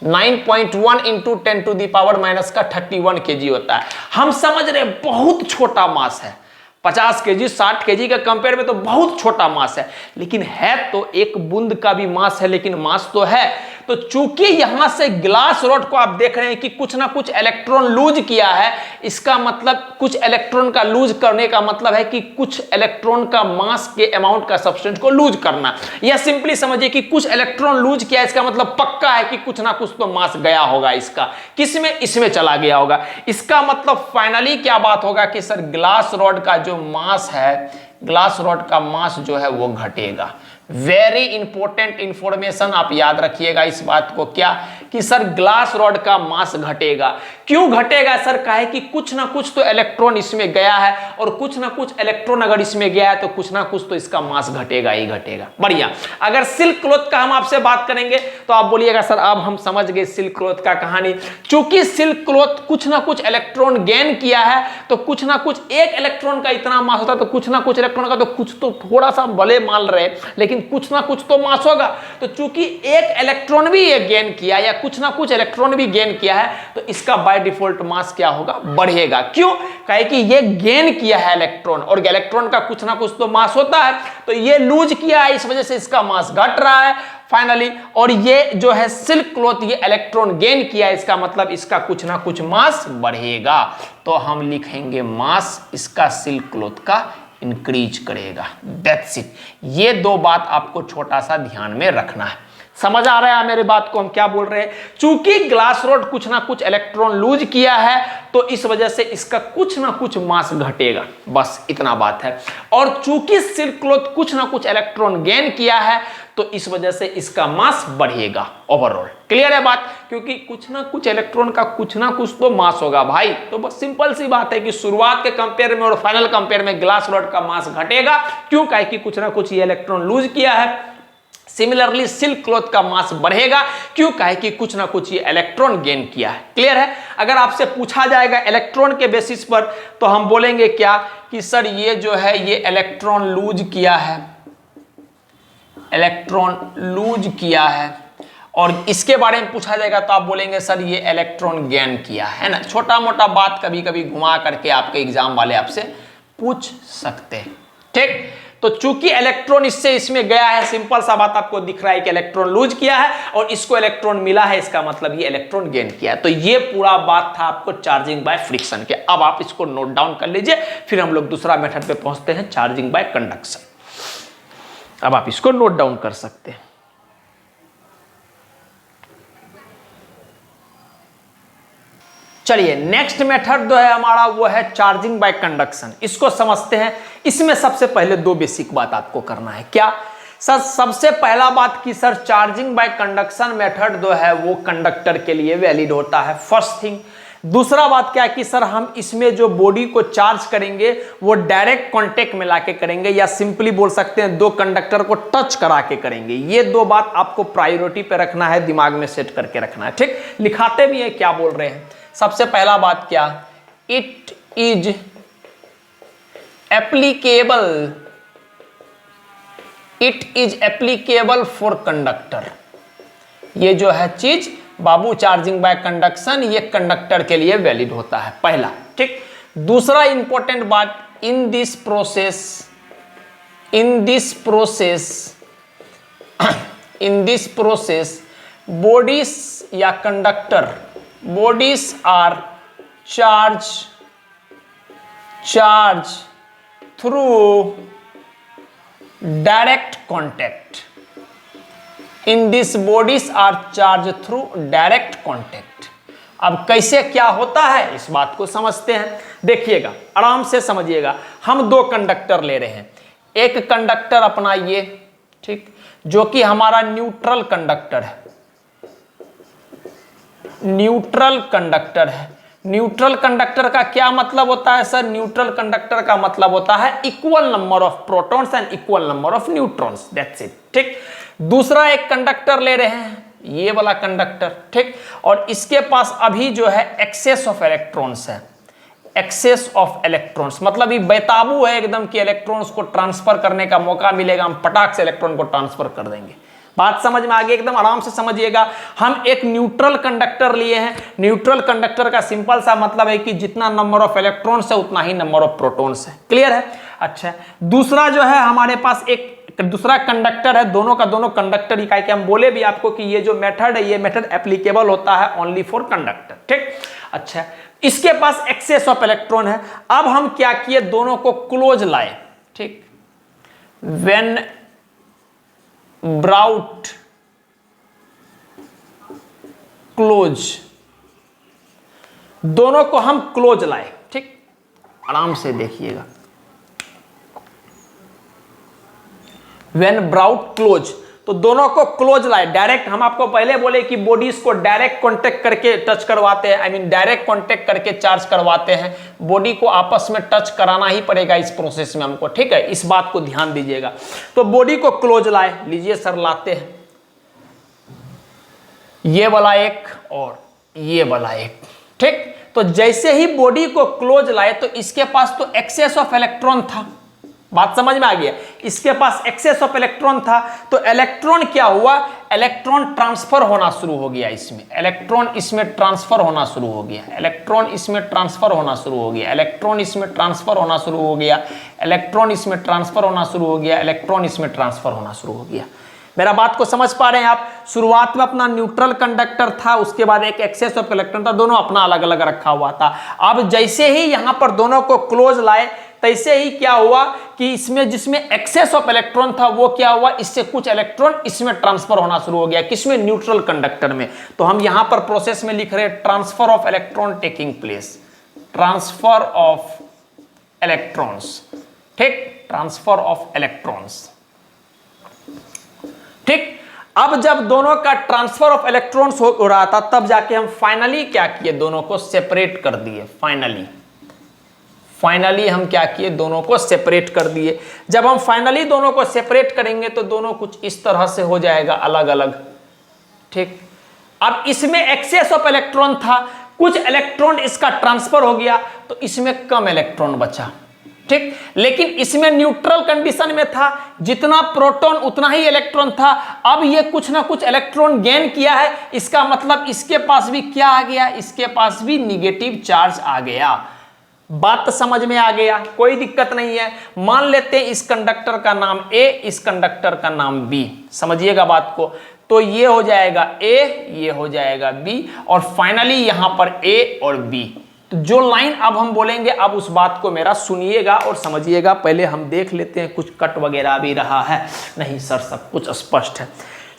9.1 into 10 to the power minus का 31 kg होता है। हम समझ रहे बहुत छोटा मास है, 50 kg 60 kg का कंपेयर में तो बहुत छोटा मास है, लेकिन है तो एक बूंद का भी मास है, लेकिन मास तो है। तो चूंकि यहां से ग्लास रॉड को आप देख रहे हैं कि कुछ ना कुछ इलेक्ट्रॉन लूज किया है, इसका मतलब कुछ इलेक्ट्रॉन का लूज करने का मतलब है कि कुछ इलेक्ट्रॉन का मास के अमाउंट का सब्सटेंस को लूज करना, या सिंपली समझिए कि कुछ इलेक्ट्रॉन लूज किया, इसका मतलब पक्का है कि कुछ ना कुछ तो मास गया होगा इसका, किसमें, इसमें चला गया होगा। इसका मतलब फाइनली क्या बात होगा कि सर ग्लास रॉड का जो मास है, ग्लास रॉड का मास जो है वो घटेगा। वेरी इंपॉर्टेंट इंफॉर्मेशन आप याद रखिएगा इस बात को, क्या कि सर ग्लास रॉड का मास घटेगा। क्यों घटेगा सर? काहे कि कुछ ना कुछ तो इलेक्ट्रॉन इसमें गया है, और कुछ ना कुछ इलेक्ट्रॉन अगर इसमें गया है तो कुछ ना कुछ तो इसका मास घटेगा ही घटेगा। बढ़िया। अगर सिल्क क्लॉथ का हम आपसे बात करेंगे तो आप बोलिएगा सर अब हम समझ गए सिल्क क्लॉथ का कहानी। चूंकि सिल्क क्लॉथ कुछ ना कुछ इलेक्ट्रॉन गेन किया है, तो कुछ ना कुछ एक इलेक्ट्रॉन का इतना मास होता है, तो कुछ ना कुछ इलेक्ट्रॉन का तो कुछ तो थोड़ा सा भले मान रहे, लेकिन कुछ ना कुछ तो मास होगा। तो चूंकि एक इलेक्ट्रॉन भी ये गेन किया या कुछ ना कुछ इलेक्ट्रॉन भी गेन किया है, तो इसका बाय डिफॉल्ट मास क्या होगा? बढ़ेगा। क्यों? काहे कि ये गेन किया है इलेक्ट्रॉन, और इलेक्ट्रॉन का कुछ ना कुछ तो मास होता है, तो ये लूज किया है, इस वजह से इसका मास घट रहा है फाइनली। और ये जो है सिल्क क्लॉथ, ये इलेक्ट्रॉन गेन किया है, इसका मतलब इसका कुछ ना कुछ मास बढ़ेगा। तो हम लिखेंगे मास इसका सिल्क क्लॉथ का इंक्रीज करेगा। That's it. ये दो बात आपको छोटा सा ध्यान में रखना है। समझ आ रहा है मेरे बात को? हम क्या बोल रहे हैं? चूंकि ग्लास रॉड कुछ ना कुछ इलेक्ट्रॉन लूज किया है, तो इस वजह से इसका कुछ ना कुछ मास घटेगा, बस इतना बात है। और चूंकि सिल्क क्लॉथ कुछ ना कुछ इलेक्ट्रॉन गेन किया है, तो इस वजह से इसका मास बढ़ेगा ओवरऑल। क्लियर है बात? क्योंकि कुछ ना कुछ इलेक्ट्रॉन का कुछ ना कुछ तो मास होगा भाई। तो बस सिंपल सी बात है कि शुरुआत के कंपेयर में और फाइनल कंपेयर में ग्लास रॉड का मास घटेगा। क्यों? काहे कि कुछ ना कुछ ये इलेक्ट्रॉन लूज किया है। सिमिलरली सिल्क क्लॉथ का मास बढ़ेगा। क्यों? काहे कि कुछ ना कुछ ये इलेक्ट्रॉन गेन किया है। क्लियर है? अगर आपसे पूछा जाएगा इलेक्ट्रॉन के बेसिस पर, तो हम बोलेंगे क्या कि सर ये जो है ये इलेक्ट्रॉन लूज किया है, इलेक्ट्रॉन लूज किया है। और इसके बारे में पूछा जाएगा तो आप बोलेंगे सर ये इलेक्ट्रॉन गेन किया है ना। छोटा मोटा बात कभी कभी घुमा करके आपके एग्जाम वाले आपसे पूछ सकते हैं। ठीक? तो चूंकि इलेक्ट्रॉन इससे इसमें गया है, सिंपल सा बात आपको दिख रहा है कि इलेक्ट्रॉन लूज किया है और इसको इलेक्ट्रॉन मिला है, इसका मतलब ये इलेक्ट्रॉन गेन किया है। तो ये पूरा बात था आपको चार्जिंग बाय फ्रिक्शन के। अब आप इसको नोट डाउन कर लीजिए, फिर हम लोग दूसरा मेथड पे पहुंचते हैं, चार्जिंग बाय कंडक्शन। अब आप इसको नोट डाउन कर सकते हैं। चलिए नेक्स्ट मेथड जो है हमारा वो है चार्जिंग बाय कंडक्शन। इसको समझते हैं। इसमें सबसे पहले दो बेसिक बात आपको करना है। क्या सर? सबसे पहला बात कि sir charging by conduction method जो है वो कंडक्टर के लिए वैलिड होता है, फर्स्ट थिंग। दूसरा बात क्या है कि सर हम इसमें जो बॉडी को चार्ज करेंगे वो डायरेक्ट कांटेक्ट में लाके करेंगे, या सिंपली बोल सकते हैं दो कंडक्टर को टच करा के करेंगे। ये दो बात आपको प्रायोरिटी पे रखना है, दिमाग में सेट करके रखना है। ठीक? लिखाते भी है क्या बोल रहे हैं। सबसे पहला बात क्या? It is applicable, it is applicable for conductor. ये जो है चीज बाबू चार्जिंग बाय कंडक्शन, ये कंडक्टर के लिए वैलिड होता है, पहला। ठीक? दूसरा इंपॉर्टेंट बात, in this process, in this process, in this process bodies या conductor, bodies are charged through direct contact. In this bodies are charged through direct contact. अब कैसे क्या होता है इस बात को समझते हैं। देखिएगा, आराम से समझिएगा। हम दो कंडक्टर ले रहे हैं। एक कंडक्टर अपना ये, ठीक, जो कि हमारा न्यूट्रल कंडक्टर है, न्यूट्रल कंडक्टर है। न्यूट्रल कंडक्टर का क्या मतलब होता है सर? न्यूट्रल कंडक्टर का मतलब होता है equal number of protons and equal number of neutrons, that's it. ठीक? दूसरा एक कंडक्टर ले रहे हैं, ये वाला कंडक्टर, ठीक, और इसके पास अभी जो है एक्सेस ऑफ इलेक्ट्रॉन्स है, एक्सेस ऑफ इलेक्ट्रॉन्स मतलब ये बेताबू है एकदम कि इलेक्ट्रॉन्स को ट्रांसफर करने का मौका मिलेगा, हम पटाख से इलेक्ट्रॉन को ट्रांसफर कर देंगे। बात समझ में आ गई? एकदम आराम से समझिएगा। हम एक न्यूट्रल कंडक्टर लिए हैं। न्यूट्रल कंडक्टर का सिंपल सा मतलब है कि जितना नंबर ऑफ इलेक्ट्रॉन्स है उतना ही नंबर ऑफ प्रोटॉन्स है। क्लियर है? अच्छा, दूसरा जो है हमारे पास एक दूसरा कंडक्टर है, दोनों का दोनों कंडक्टर ही का, हम बोले भी आपको कि ये जो मेथड है ये मेथड एप्लीकेबल होता है ओनली फॉर कंडक्टर। ठीक? अच्छा, इसके पास एक्सेस ऑफ इलेक्ट्रॉन है। अब हम क्या किए, दोनों को क्लोज लाए। ठीक? व्हेन ब्राउट क्लोज, दोनों को हम क्लोज लाए। ठीक? आराम से देखिएगा। व्हेन ब्राउट क्लोज, तो दोनों को क्लोज लाए डायरेक्ट। हम आपको पहले बोले कि बॉडीज को डायरेक्ट कांटेक्ट करके टच करवाते हैं, आई मीन डायरेक्ट कांटेक्ट करके चार्ज करवाते हैं। बॉडी को आपस में टच कराना ही पड़ेगा इस प्रोसेस में हमको, ठीक है, इस बात को ध्यान दीजिएगा। तो बॉडी को क्लोज लाए, लीजिए सर लाते हैं, ये वाला एक और ये वाला एक, ठीक। तो जैसे ही बॉडी को क्लोज लाए तो इसके पास तो एक्सेस ऑफ इलेक्ट्रॉन था, बात समझ में आ गया, इसके पास एक्सेस ऑफ इलेक्ट्रॉन था। तो इलेक्ट्रॉन क्या हुआ, इलेक्ट्रॉन ट्रांसफर होना शुरू हो गया, इसमें इलेक्ट्रॉन इसमें ट्रांसफर होना शुरू हो गया, इलेक्ट्रॉन इसमें ट्रांसफर होना शुरू हो गया, इलेक्ट्रॉन इसमें ट्रांसफर होना शुरू हो गया, इलेक्ट्रॉन इसमें ट्रांसफर होना शुरू हो गया, इलेक्ट्रॉन इसमें ट्रांसफर होना शुरू हो गया। मेरा बात को समझ पा रहे हैं आप? शुरुआत में अपना न्यूट्रल कंडक्टर था, उसके बाद एक एक्सेस ऑफ इलेक्ट्रॉन था, दोनों अपना अलग अलग रखा हुआ था। अब जैसे ही यहां पर दोनों को क्लोज लाए तैसे ही क्या हुआ कि इसमें जिसमें एक्सेस ऑफ इलेक्ट्रॉन था वो क्या हुआ, इससे कुछ इलेक्ट्रॉन इसमें ट्रांसफर होना शुरू हो गया, किसमें, न्यूट्रल कंडक्टर में। तो हम यहां पर प्रोसेस में लिख रहे हैं transfer of electron taking place, transfer of electrons, ठीक, ट्रांसफर ऑफ इलेक्ट्रॉन्स, ठीक। अब जब दोनों का ट्रांसफर ऑफ इलेक्ट्रॉन्स हो रहा था तब जाके हम फाइनली क्या किए, दोनों को सेपरेट कर दिए। फाइनली हम क्या किए, दोनों को सेपरेट कर दिए। जब हम फाइनली दोनों को सेपरेट करेंगे तो दोनों कुछ इस तरह से हो जाएगा अलग अलग, ठीक। अब इसमें एक्सेस ऑफ इलेक्ट्रॉन था, कुछ इलेक्ट्रॉन इसका ट्रांसफर हो गया तो इसमें कम इलेक्ट्रॉन बचा, ठीक। लेकिन इसमें न्यूट्रल कंडीशन में था, जितना प्रोटॉन उतना ही इलेक्ट्रॉन था। अब ये कुछ ना कुछ इलेक्ट्रॉन गेन किया है, इसका मतलब इसके पास भी क्या आ गया, इसके पास भी निगेटिव चार्ज आ गया। बात तो समझ में आ गया, कोई दिक्कत नहीं है। मान लेते हैं इस कंडक्टर का नाम ए, इस कंडक्टर का नाम बी, समझिएगा बात को। तो ये हो जाएगा ए, ये हो जाएगा बी, और फाइनली यहां पर ए और बी। तो जो लाइन अब हम बोलेंगे, अब उस बात को मेरा सुनिएगा और समझिएगा। पहले हम देख लेते हैं कुछ कट वगैरह भी रहा है, नहीं सर सब कुछ स्पष्ट है।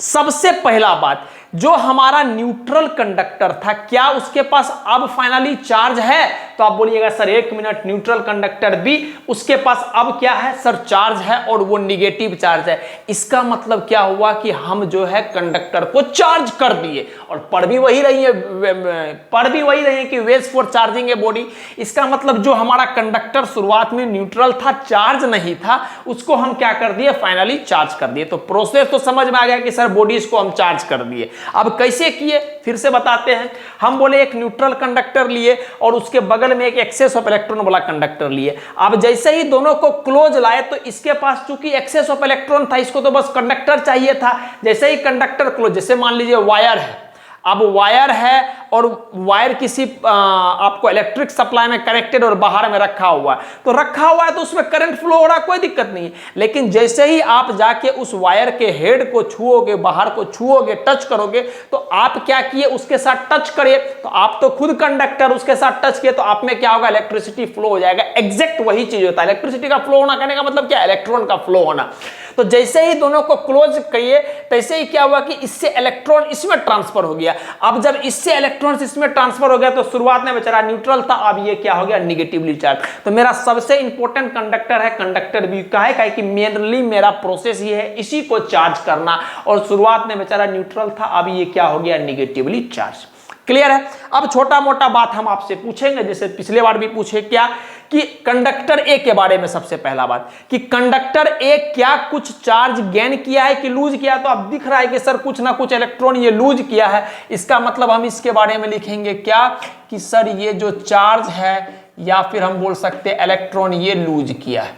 सबसे पहला बात, जो हमारा न्यूट्रल कंडक्टर था, क्या उसके पास अब फाइनली चार्ज है? तो आप बोलिएगा सर एक मिनट, न्यूट्रल कंडक्टर भी उसके पास अब क्या है सर, चार्ज है, और वो निगेटिव चार्ज है। इसका मतलब क्या हुआ कि हम जो है कंडक्टर को चार्ज कर दिए, और पढ़ भी वही रही है कि ways for charging a body. इसका मतलब जो हमारा कंडक्टर शुरुआत में न्यूट्रल था, चार्ज नहीं था, उसको हम क्या कर दिए, फाइनली चार्ज कर दिए। तो प्रोसेस तो समझ में आ गया कि सर बॉडीज को हम चार्ज कर दिए। अब कैसे किए फिर से बताते हैं। हम बोले एक न्यूट्रल कंडक्टर लिए और उसके बगल में एक एक्सेस ऑफ इलेक्ट्रॉन वाला कंडक्टर लिए। अब जैसे ही दोनों को क्लोज लाए तो इसके पास चूंकि एक्सेस ऑफ इलेक्ट्रॉन था, इसको तो बस कंडक्टर चाहिए था। जैसे ही कंडक्टर क्लोज, जैसे मान लीजिए वायर है, अब वायर है और वायर किसी आपको इलेक्ट्रिक सप्लाई में कनेक्टेड और बाहर में रखा हुआ है, तो रखा हुआ है तो उसमें करंट फ्लो हो रहा है, कोई दिक्कत नहीं है। लेकिन जैसे ही आप जाके उस वायर के हेड को छुओगे, बाहर को छुओगे, टच करोगे, तो आप क्या किए, उसके साथ टच करिए, तो आप तो खुद कंडक्टर, उसके साथ टच किए तो आप में क्या होगा, इलेक्ट्रिसिटी फ्लो हो जाएगा। एग्जैक्ट वही चीज होता है, इलेक्ट्रिसिटी का फ्लो होना कहने का मतलब क्या, इलेक्ट्रॉन का फ्लो होना। तो जैसे ही दोनों को क्लोज करिए तैसे ही क्या हुआ कि इससे इलेक्ट्रॉन इसमें ट्रांसफर हो गया। अब जब इससे इलेक्ट्रॉन इसमें ट्रांसफर हो गया तो शुरुआत में बेचारा न्यूट्रल था, अब ये क्या हो गया, निगेटिवली चार्ज। तो मेरा सबसे इंपॉर्टेंट कंडक्टर है कंडक्टर बी का है कि मेनली मेरा प्रोसेस ये है इसी को चार्ज करना, और शुरुआत में बेचारा न्यूट्रल था, अब ये क्या हो गया, निगेटिवली चार्ज। क्लियर है? अब छोटा मोटा बात हम आपसे पूछेंगे, जैसे पिछले बार भी पूछे, क्या कि कंडक्टर ए के बारे में सबसे पहला बात कि कंडक्टर ए क्या कुछ चार्ज गेन किया है कि लूज किया। तो अब दिख रहा है कि सर कुछ ना कुछ इलेक्ट्रॉन ये लूज किया है, इसका मतलब हम इसके बारे में लिखेंगे क्या कि सर ये जो चार्ज है, या फिर हम बोल सकते हैं इलेक्ट्रॉन ये लूज किया है,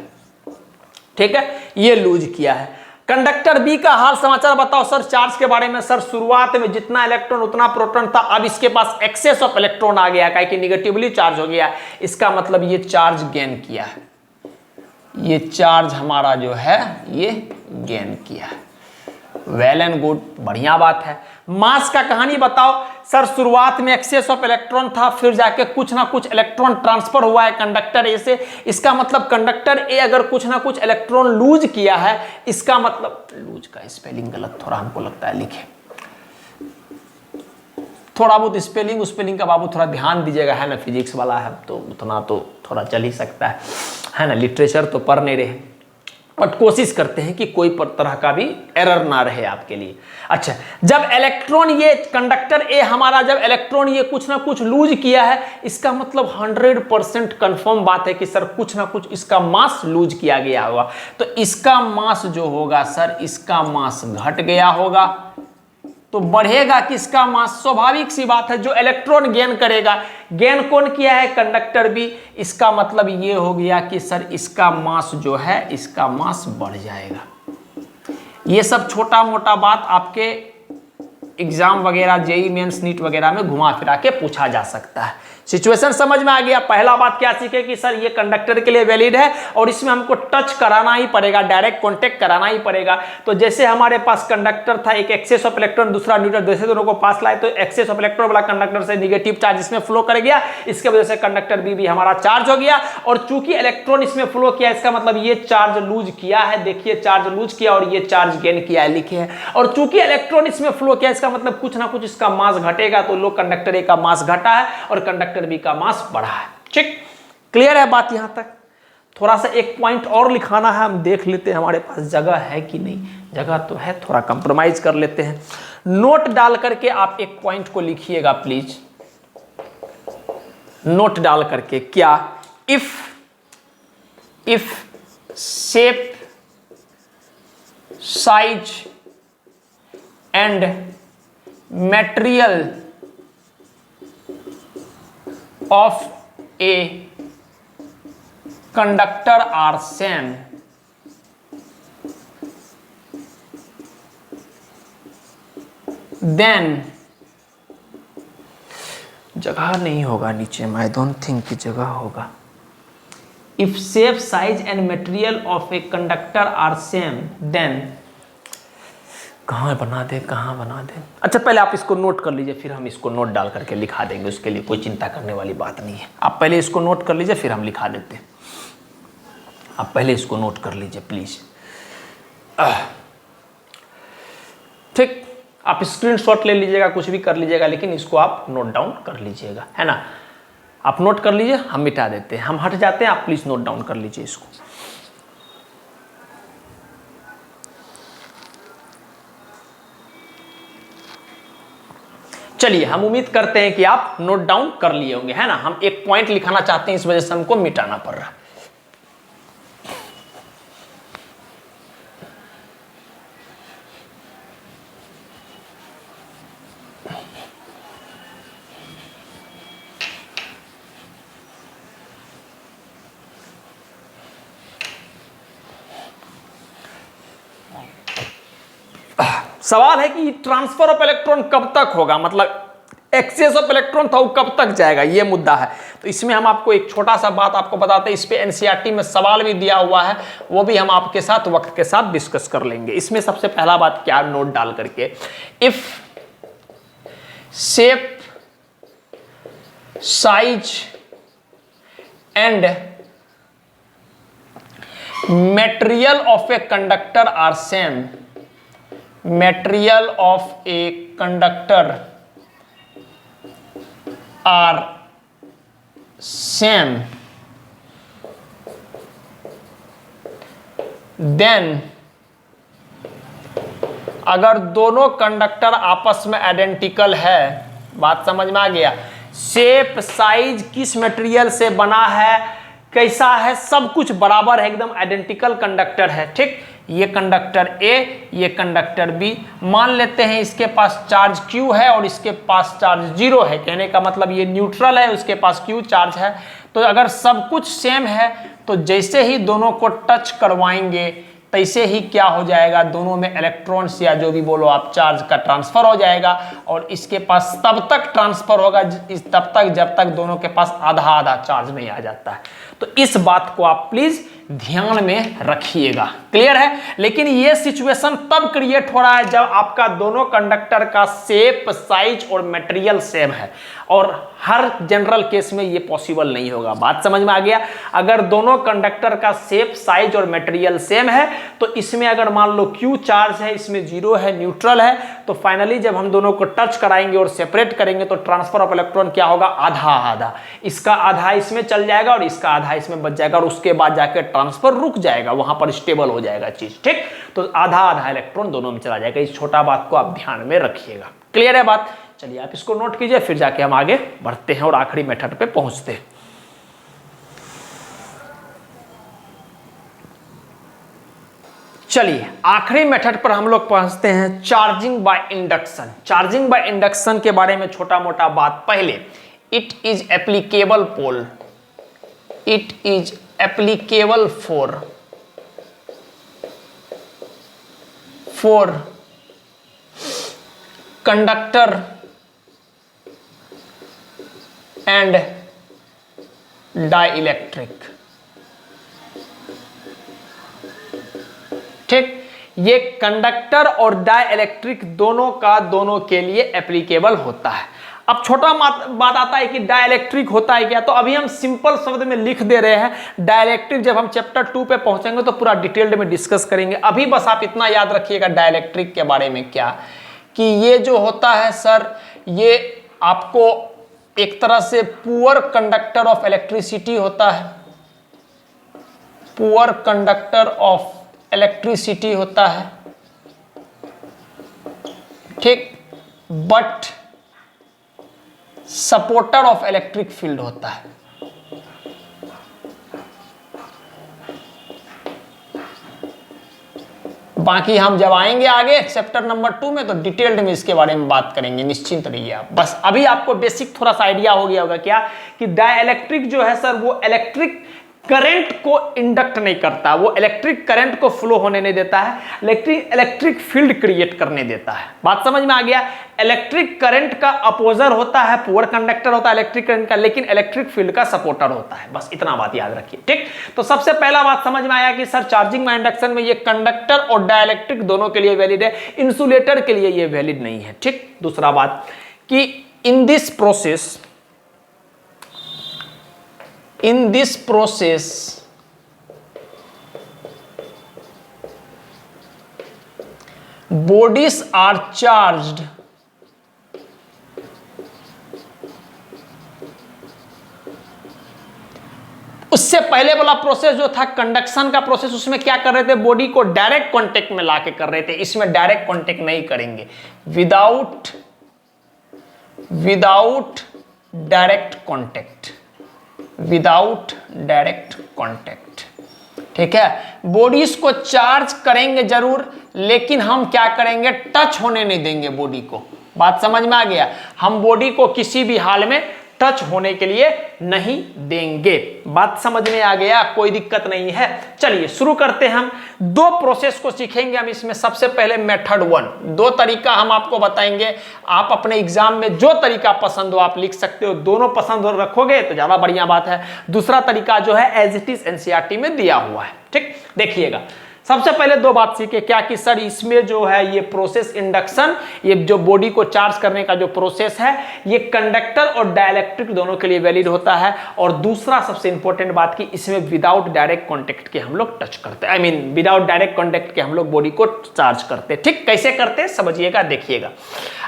ठीक है, ये लूज किया है। कंडक्टर बी का हाल समाचार बताओ सर चार्ज के बारे में। सर शुरुआत में जितना इलेक्ट्रॉन उतना प्रोटॉन था, अब इसके पास एक्सेस ऑफ इलेक्ट्रॉन आ गया है कि निगेटिवली चार्ज हो गया, इसका मतलब ये चार्ज गेन किया है, ये चार्ज हमारा जो है ये गेन किया है। वेल एंड गुड, बढ़िया बात है। मास का कहानी बताओ। सर शुरुआत में एक्सेस ऑफ इलेक्ट्रॉन था, फिर जाके कुछ ना कुछ इलेक्ट्रॉन ट्रांसफर हुआ है कंडक्टर ए से, इसका मतलब कंडक्टर ए अगर कुछ ना कुछ इलेक्ट्रॉन लूज किया है, इसका मतलब, लूज का स्पेलिंग गलत थोड़ा हमको लगता है लिखे, थोड़ा बहुत स्पेलिंग का बाबू थोड़ा ध्यान दीजिएगा, है ना, फिजिक्स वाला है तो उतना तो थोड़ा चल ही सकता है ना, लिटरेचर तो पढ़ नहीं रहे। बट कोशिश करते हैं कि कोई तरह का भी एरर ना रहे आपके लिए। अच्छा, जब इलेक्ट्रॉन ये कंडक्टर ए हमारा जब इलेक्ट्रॉन ये कुछ ना कुछ लूज किया है, इसका मतलब 100% कंफर्म बात है कि सर कुछ ना कुछ इसका मास लूज किया गया होगा। तो इसका मास जो होगा सर, इसका मास घट गया होगा, तो बढ़ेगा किसका मास? स्वाभाविक सी बात है, जो इलेक्ट्रॉन गेन करेगा, गेन कौन किया है? कंडक्टर भी। इसका मतलब ये हो गया कि सर इसका मास जो है, इसका मास बढ़ जाएगा। ये सब छोटा मोटा बात आपके एग्जाम वगैरह, जेई मेंस, नीट वगैरह में घुमा फिरा के पूछा जा सकता है। सिचुएशन समझ में आ गया? पहला बात क्या सीखे कि सर ये कंडक्टर के लिए वैलिड है और इसमें हमको टच कराना ही पड़ेगा, डायरेक्ट कांटेक्ट कराना ही पड़ेगा। तो जैसे हमारे पास कंडक्टर था, एक एक्सेस ऑफ इलेक्ट्रॉन, दूसरा न्यूट्रल, जैसे दोनों को पास लाए तो एक्सेस ऑफ इलेक्ट्रॉन वाला कंडक्टर से निगेटिव चार्ज इसमें फ्लो कर गया, इसके वजह से कंडक्टर बी भी हमारा चार्ज हो गया। और चूंकि इलेक्ट्रॉन इसमें फ्लो किया, इसका मतलब ये चार्ज लूज किया है, देखिए चार्ज लूज किया और ये चार्ज गेन किया है, लिखे है। और चूंकि इलेक्ट्रॉन इसमें फ्लो किया, इसका मतलब कुछ ना कुछ इसका मास घटेगा, तो लो कंडक्टर ए का मास घटा है और कंडक्टर बी का मास बढ़ा है। ठीक, क्लियर है बात यहां तक? थोड़ा सा एक पॉइंट और लिखाना है, हम देख लेते हैं हमारे पास जगह है कि नहीं। जगह तो है, थोड़ा कंप्रोमाइज कर लेते हैं। नोट डाल करके आप एक पॉइंट को लिखिएगा प्लीज, नोट डाल करके। क्या? If shape, size and material of a conductor are same, then जगह नहीं होगा नीचे में, आई डोंट थिंक कि जगह होगा। If shape, size and material of a conductor are same, then कहाँ बना दे, कहाँ बना दे? अच्छा, पहले आप इसको नोट कर लीजिए, फिर हम इसको नोट डाल करके लिखा देंगे, उसके लिए कोई चिंता करने वाली बात नहीं है। आप पहले इसको नोट कर लीजिए, फिर हम लिखा देते हैं। आप पहले इसको नोट कर लीजिए प्लीज। ठीक, आप स्क्रीनशॉट ले लीजिएगा, कुछ भी कर लीजिएगा, लेकिन इसको आप नोट डाउन कर लीजिएगा, है ना? आप नोट कर लीजिए, हम मिटा देते हैं, हम हट जाते हैं, आप प्लीज नोट डाउन कर लीजिए इसको। चलिए, हम उम्मीद करते हैं कि आप नोट डाउन कर लिए होंगे, है ना? हम एक पॉइंट लिखाना चाहते हैं, इस वजह से हमको मिटाना पड़ रहा है। सवाल है कि ट्रांसफर ऑफ इलेक्ट्रॉन कब तक होगा, मतलब एक्सेस ऑफ इलेक्ट्रॉन था वो कब तक जाएगा, ये मुद्दा है। तो इसमें हम आपको एक छोटा सा बात आपको बताते हैं, इस पे एनसीईआरटी में सवाल भी दिया हुआ है, वो भी हम आपके साथ वक्त के साथ डिस्कस कर लेंगे। इसमें सबसे पहला बात क्या, नोट डाल करके, if shape, size and material of a conductor are same, material of a conductor are same, then अगर दोनों कंडक्टर आपस में आइडेंटिकल है, बात समझ में आ गया? शेप, साइज, किस मटेरियल से बना है, कैसा है, सब कुछ बराबर है, एकदम आइडेंटिकल कंडक्टर है। ठीक, ये कंडक्टर ए, ये कंडक्टर बी, मान लेते हैं इसके पास चार्ज Q है और इसके पास चार्ज 0 है, कहने का मतलब ये न्यूट्रल है, उसके पास Q चार्ज है। तो अगर सब कुछ सेम है तो जैसे ही दोनों को टच करवाएंगे तैसे ही क्या हो जाएगा, दोनों में इलेक्ट्रॉन्स या जो भी बोलो आप चार्ज का ट्रांसफर हो जाएगा। और इसके पास तब तक ट्रांसफर होगा तब तक जब तक दोनों के पास आधा आधा चार्ज नहीं आ जाता है। तो इस बात को आप प्लीज ध्यान में रखिएगा, क्लियर है? लेकिन ये सिचुएशन तब क्रिएट हो रहा है जब आपका दोनों कंडक्टर का शेप, साइज और मटेरियल सेम है, और हर जनरल केस में ये पॉसिबल नहीं होगा। बात समझ में आ गया? अगर दोनों कंडक्टर का शेप, साइज और मटेरियल सेम है तो इसमें अगर मान लो Q चार्ज है, इसमें 0 है, न्यूट्रल है, तो फाइनली जब हम दोनों को टच कराएंगे और सेपरेट करेंगे तो ट्रांसफर ऑफ इलेक्ट्रॉन क्या होगा, आधा आधा। इसका आधा इसमें चल जाएगा और इसका आधा इसमें बच जाएगा, और उसके बाद जाकर ट्रांसफर रुक जाएगा, वहां पर स्टेबल हो जाएगा चीज, ठीक। तो आधा आधा इलेक्ट्रॉन दोनों में चला जाएगा। इस छोटा बात को आप ध्यान में रखिएगा। क्लियर है बात? चलिए आप इसको नोट कीजिए, फिर जाके हम आगे बढ़ते हैं और आखिरी मेथड पे पहुंचते हैं। चलिए आखिरी मेथड पर हम लोग पहुंचते हैं, charging by induction. Charging by induction के बारे में छोटा मोटा बात पहले, it is applicable pole, it is applicable for conductor and dielectric, ठीक। ये कंडक्टर और डाइलेक्ट्रिक दोनों के लिए एप्लीकेबल होता है। अब छोटा बात आता है कि डाइलेक्ट्रिक होता है क्या, तो अभी हम सिंपल शब्द में लिख दे रहे हैं डाइलेक्ट्रिक। जब हम चैप्टर 2 पे पहुंचेंगे तो पूरा डिटेल्ड में डिस्कस करेंगे। अभी बस आप इतना याद रखिएगा डाइलेक्ट्रिक के बारे में क्या, कि ये जो होता है सर, ये आपको एक तरह से पुअर कंडक्टर ऑफ इलेक्ट्रिसिटी होता है, पुअर कंडक्टर ऑफ इलेक्ट्रिसिटी होता है, ठीक, but supporter of electric field होता है। बाकी हम जब आएंगे आगे चैप्टर नंबर 2 में तो डिटेल्ड में इसके बारे में बात करेंगे, निश्चिंत रहिए आप। बस अभी आपको बेसिक थोड़ा सा आइडिया हो गया होगा क्या, कि डाइलेक्ट्रिक जो है सर वो इलेक्ट्रिक करंट को इंडक्ट नहीं करता, वो इलेक्ट्रिक करंट को फ्लो होने नहीं देता है, इलेक्ट्रिक फील्ड क्रिएट करने देता है। बात समझ में आ गया? इलेक्ट्रिक करंट का अपोजर होता है, पुअर कंडक्टर होता है इलेक्ट्रिक करंट का, लेकिन इलेक्ट्रिक फील्ड का सपोर्टर होता है। बस इतना बात याद रखिए, ठीक। तो सबसे पहला बात समझ में आया कि सर चार्जिंग में इंडक्शन में ये कंडक्टर और डाइलेक्ट्रिक दोनों के लिए वैलिड है, इंसुलेटर के लिए ये वैलिड नहीं है, ठीक। दूसरा बात कि in this process bodies are charged उससे पहले वाला प्रोसेस जो था कंडक्शन का प्रोसेस, उसमें क्या कर रहे थे, बॉडी को डायरेक्ट कांटेक्ट में लाके कर रहे थे। इसमें डायरेक्ट कांटेक्ट नहीं करेंगे, without direct contact, without direct contact, ठीक है। बॉडीज को चार्ज करेंगे जरूर, लेकिन हम क्या करेंगे, टच होने नहीं देंगे बॉडी को। बात समझ में आ गया? हम बॉडी को किसी भी हाल में टच होने के लिए नहीं देंगे। बात समझ में आ गया? कोई दिक्कत नहीं है। चलिए शुरू करते हैं। हम दो प्रोसेस को सीखेंगे हम इसमें। सबसे पहले मेथड 1, दो तरीका हम आपको बताएंगे। आप अपने एग्जाम में जो तरीका पसंद हो आप लिख सकते हो, दोनों पसंद रखोगे तो ज्यादा बढ़िया बात है। दूसरा तरीका जो है एज इट इज एनसीईआरटी में दिया हुआ है, ठीक। देखिएगा, सबसे पहले दो बात सीखे क्या, कि सर इसमें जो है ये प्रोसेस इंडक्शन, ये जो बॉडी को चार्ज करने का जो प्रोसेस है, ये कंडक्टर और डाइलेक्ट्रिक दोनों के लिए वैलिड होता है। और दूसरा सबसे इंपॉर्टेंट बात कि इसमें विदाउट डायरेक्ट कांटेक्ट के हम लोग टच करते हैं, विदाउट डायरेक्ट कांटेक्ट के हम लोग बॉडी को चार्ज करते हैं, ठीक। कैसे करते हैं समझिएगा, देखिएगा।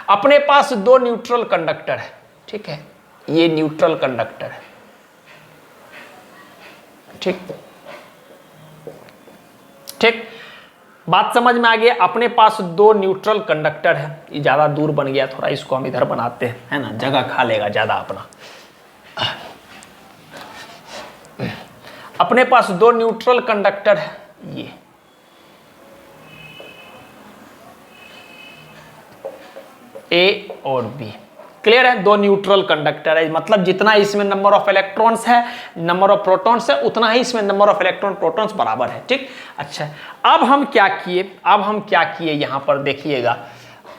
अपने पास दो न्यूट्रल कंडक्टर है, ठीक है, ये न्यूट्रल कंडक्टर है, ठीक ठीक। बात समझ में आ गई? अपने पास दो न्यूट्रल कंडक्टर है। ये ज्यादा दूर बन गया थोड़ा, इसको हम इधर बनाते हैं, है ना, जगह खा लेगा ज्यादा अपना। अपने पास दो न्यूट्रल कंडक्टर है, ये ए और बी। क्लियर है? दो न्यूट्रल कंडक्टर है, मतलब जितना इसमें नंबर ऑफ इलेक्ट्रॉन्स है, नंबर ऑफ प्रोटॉन्स है, उतना ही इसमें नंबर ऑफ इलेक्ट्रॉन प्रोटॉन्स बराबर है, ठीक। अच्छा, अब हम क्या किए यहां पर देखिएगा।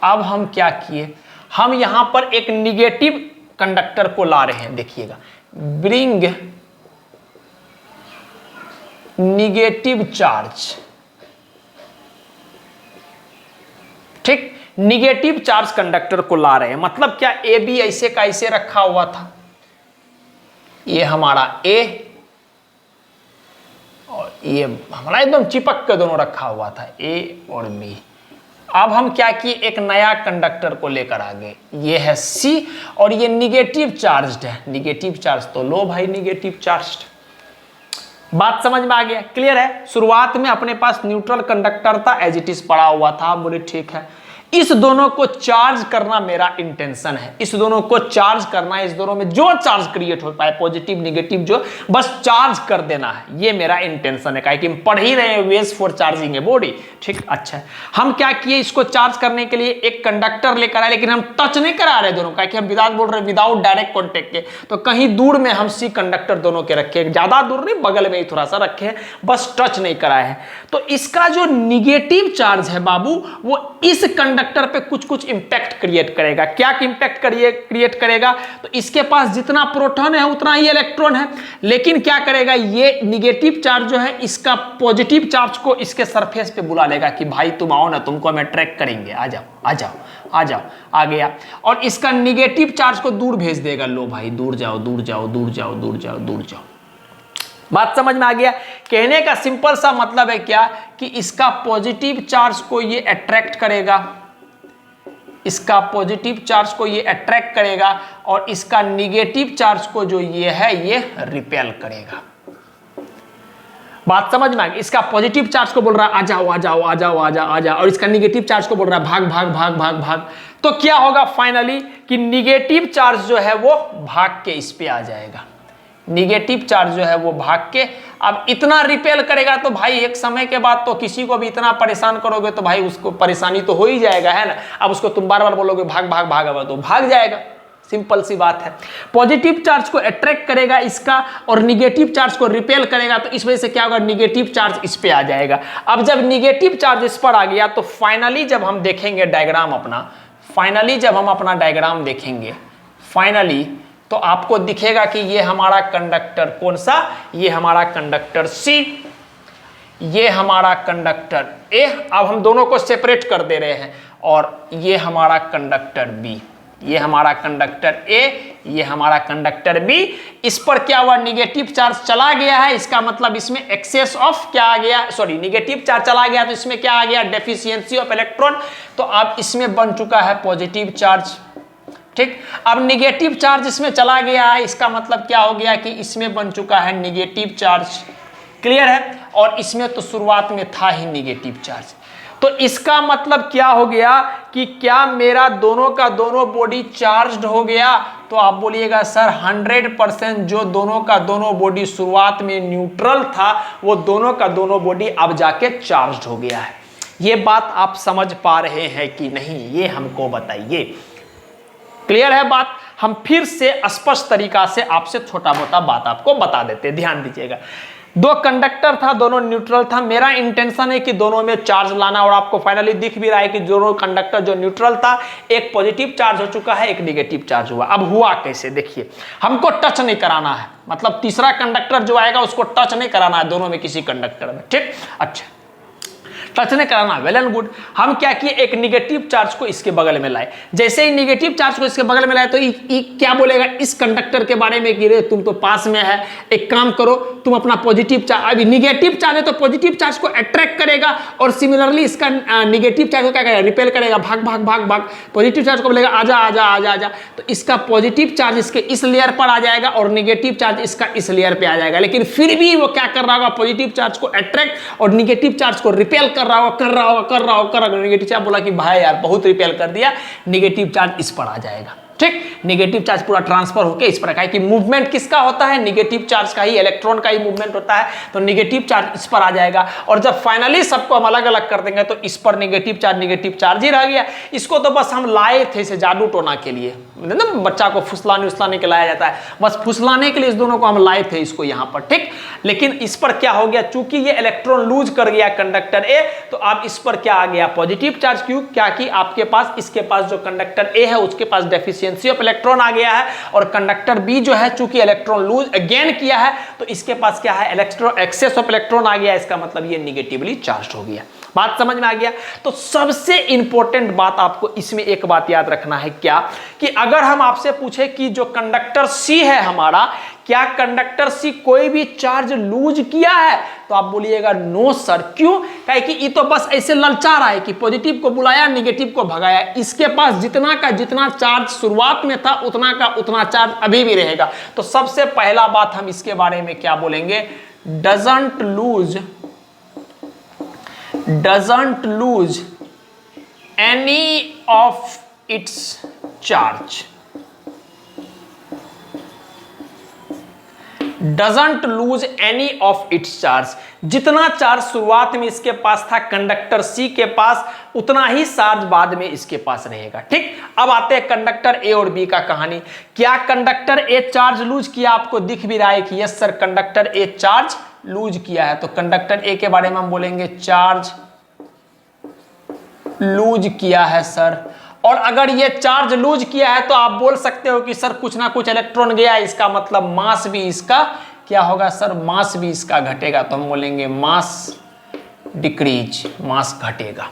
अब हम क्या किए, हम यहां पर एक निगेटिव कंडक्टर को ला रहे हैं। देखिएगा, ब्रिंग निगेटिव चार्ज, ठीक। निगेटिव चार्ज कंडक्टर को ला रहे हैं, मतलब क्या, ए बी ऐसे का ऐसे रखा हुआ था, ये हमारा ए और ये हमारा एकदम चिपक के दोनों रखा हुआ था, ए और बी। अब हम क्या किए, एक नया कंडक्टर को लेकर आ गए, ये है सी और ये निगेटिव चार्ज्ड है। निगेटिव चार्ज तो लो भाई, निगेटिव चार्ज बात समझ में आ गया, क्लियर है। शुरुआत में अपने पास न्यूट्रल कंडक्टर था, एज इट इज पड़ा हुआ था, बोले ठीक है, इस दोनों को चार्ज करना मेरा इंटेंशन है, इस दोनों को चार्ज करना है, इस दोनों में जो चार्ज क्रिएट हो पाए पॉजिटिव निगेटिव जो बस चार्ज कर देना है, ये मेरा इंटेंशन है। काहे कि हम पढ़ ही रहे हैं ways for charging a body, ठीक। अच्छा, हम क्या किए, इसको चार्ज करने के लिए एक कंडक्टर लेकर आए, लेकिन हम टच नहीं करा रहे दोनों का, कि हम विदाउट बोल रहे विदाउट डायरेक्ट कॉन्टेक्ट के, तो कहीं दूर में हम सी कंडक्टर दोनों के रखे, ज्यादा दूर नहीं, बगल में ही थोड़ा सा रखे, बस टच नहीं कराए हैं। तो इसका जो निगेटिव चार्ज है बाबू, वो इस कंडक्टर पे कुछ कुछ इंपैक्ट क्रिएट करेगा। क्या इंपैक्ट क्रिएट करेगा, तो इसके पास जितना प्रोटॉन है उतना ही इलेक्ट्रॉन है, लेकिन क्या करेगा, ये निगेटिव चार्ज जो है इसका पॉजिटिव चार्ज को इसके सरफेस पे बुला लेगा कि भाई तुम आओ ना, तुमको हम अट्रैक्ट करेंगे, आ जाओ आ जाओ आ जाओ, आ गया। और इसका निगेटिव चार्ज को दूर भेज देगा, लो भाई दूर जाओ दूर जाओ दूर जाओ दूर जाओ दूर जाओ। बात समझ में आ गया। कहने का सिंपल सा मतलब है क्या, कि इसका पॉजिटिव चार्ज को ये अट्रैक्ट करेगा, इसका पॉजिटिव चार्ज को ये अट्रैक्ट करेगा, और इसका निगेटिव चार्ज को जो ये है ये रिपेल करेगा। बात समझ में आ गई। इसका पॉजिटिव चार्ज को बोल रहा है आ जाओ आ जाओ आ जाओ आ जाओ आ जाओ, और इसका निगेटिव चार्ज को बोल रहा है भाग भाग भाग भाग भाग। तो क्या होगा फाइनली, कि निगेटिव चार्ज जो है वो भाग के इस पे आ जाएगा, निगेटिव चार्ज जो है वो भाग के, अब इतना रिपेल करेगा तो भाई एक समय के बाद तो किसी को भी इतना परेशान करोगे तो भाई उसको परेशानी तो हो ही जाएगा, है ना। अब उसको तुम बार बार बोलोगे भाग भाग भाग, तो भाग जाएगा, सिंपल सी बात है। पॉजिटिव चार्ज को अट्रैक्ट करेगा इसका, और निगेटिव चार्ज को रिपेल करेगा, तो इस वजह से क्या होगा, निगेटिव चार्ज इस पे आ जाएगा। अब जब निगेटिव चार्ज इस पर आ गया तो फाइनली जब हम देखेंगे डायग्राम अपना, फाइनली जब हम अपना डायग्राम देखेंगे, फाइनली तो आपको दिखेगा कि ये हमारा कंडक्टर कौन सा, ये हमारा कंडक्टर सी, ये हमारा कंडक्टर ए, अब हम दोनों को सेपरेट कर दे रहे हैं, और ये हमारा कंडक्टर बी, ये हमारा कंडक्टर ए, ये हमारा कंडक्टर बी। इस पर क्या हुआ, निगेटिव चार्ज चला गया है, इसका मतलब इसमें एक्सेस ऑफ क्या आ गया, सॉरी निगेटिव चार्ज चला गया, तो इसमें क्या आ गया, डेफिशिएंसी ऑफ इलेक्ट्रॉन। तो अब इसमें बन चुका है पॉजिटिव चार्ज, ठीक। अब निगेटिव चार्ज इसमें चला गया है, इसका मतलब क्या हो गया, कि इसमें बन चुका है निगेटिव चार्ज, क्लियर है। और इसमें तो शुरुआत में था ही निगेटिव चार्ज, तो इसका मतलब क्या हो गया, कि क्या मेरा दोनों का दोनों बॉडी चार्ज्ड हो गया। तो आप बोलिएगा सर 100% जो दोनों का दोनों बॉडी शुरुआत में न्यूट्रल था, वो दोनों का दोनों बॉडी अब जाके चार्ज्ड हो गया है। ये बात आप समझ पा रहे हैं कि नहीं, ये हमको बताइए, क्लियर है बात। हम फिर से स्पष्ट तरीका से आपसे छोटा मोटा बात आपको बता देते हैं, ध्यान दीजिएगा। दो कंडक्टर था, दोनों न्यूट्रल था, मेरा इंटेंशन है कि दोनों में चार्ज लाना, और आपको फाइनली दिख भी रहा है कि दोनों कंडक्टर जो न्यूट्रल था, एक पॉजिटिव चार्ज हो चुका है, एक नेगेटिव चार्ज हुआ। अब हुआ कैसे, देखिए, हमको टच नहीं कराना है, मतलब तीसरा कंडक्टर जो आएगा उसको टच नहीं कराना है दोनों में किसी कंडक्टर में, ठीक। अच्छा, टच नहीं कराना, वेल एंड गुड। हम क्या किए, एक निगेटिव चार्ज को इसके बगल में लाए। जैसे ही निगेटिव चार्ज को इसके बगल में लाए तो क्या बोलेगा इस कंडक्टर के बारे में कि रे तुम तो पास में है, एक काम करो तुम अपना पॉजिटिव चार्ज, अभी निगेटिव चार्ज है तो पॉजिटिव चार्ज को अट्रैक्ट करेगा, और सिमिलरली इसका निगेटिव चार्ज को क्या करेगा, रिपेल करेगा, भाग भाग भाग भाग। पॉजिटिव चार्ज को बोलेगा आजा आजा आजा आजा, तो इसका पॉजिटिव चार्ज इसके इस लेयर पर आ जाएगा, और निगेटिव चार्ज इसका इस लेयर पे आ जाएगा। लेकिन फिर भी वो क्या कर रहा होगा, पॉजिटिव चार्ज को अट्रैक्ट और निगेटिव चार्ज को रिपेल कर रहा होगा। निगेटिव चार्ज बोला कि भाई यार बहुत रिपेल कर दिया, निगेटिव चार्ज इस पर आ जाएगा, ठीक। नेगेटिव चार्ज पूरा ट्रांसफर होकर इस प्रकार की मूवमेंट किसका होता है, नेगेटिव चार्ज का ही, इलेक्ट्रॉन का ही मूवमेंट होता है, तो नेगेटिव चार्ज इस पर आ जाएगा। और जब फाइनली सबको हम अलग अलग कर देंगे तो इस पर नेगेटिव चार्ज ही रह गया। इसको तो बस हम लाए थे इसे जादू टोना के लिए, ना बच्चा को फुसलाने उसलाने के लाया जाता है, बस फुसलाने के लिए इस दोनों को हम लाए थे इसको यहाँ पर, ठीक। लेकिन इस पर क्या हो गया, चूंकि ये इलेक्ट्रॉन लूज कर गया कंडक्टर ए, तो अब इस पर क्या आ गया, पॉजिटिव चार्ज। क्यों, क्या कि आपके पास, इसके पास जो कंडक्टर ए है उसके पास डेफिशिएंसी ऑफ इलेक्ट्रॉन आ गया है, और कंडक्टर बी जो है चूंकि इलेक्ट्रॉन लूज अगेन किया है तो इसके पास क्या है, इलेक्ट्रॉन एक्सेस ऑफ इलेक्ट्रॉन आ गया, इसका मतलब ये निगेटिवली चार्ज हो गया। बात समझ में आ गया। तो सबसे इंपॉर्टेंट बात आपको इसमें एक बात याद रखना है, क्या कि अगर हम आपसे पूछे कि जो कंडक्टर सी है हमारा, क्या कंडक्टर सी कोई भी चार्ज लूज किया है, तो आप बोलिएगा नो सर। क्यों, कहे कि ये तो बस ऐसे ललचा रहा है कि पॉजिटिव को बुलाया निगेटिव को भगाया, इसके पास जितना का जितना चार्ज शुरुआत में था उतना का उतना चार्ज अभी भी रहेगा। तो सबसे पहला बात हम इसके बारे में क्या बोलेंगे, doesn't lose any of its charge, doesn't lose any of its charge। जितना चार्ज शुरुआत में इसके पास था कंडक्टर सी के पास, उतना ही चार्ज बाद में इसके पास रहेगा। ठीक, अब आते हैं कंडक्टर ए और बी का कहानी। क्या कंडक्टर ए चार्ज लूज किया? आपको दिख भी रहा है कि yes sir conductor a charge lose किया है। तो कंडक्टर ए के बारे में हम बोलेंगे चार्ज लूज किया है सर। और अगर ये चार्ज लूज किया है तो आप बोल सकते हो कि सर कुछ ना कुछ इलेक्ट्रॉन गया, इसका मतलब मास भी इसका क्या होगा सर? मास भी इसका घटेगा। तो हम बोलेंगे मास डिक्रीज, मास घटेगा।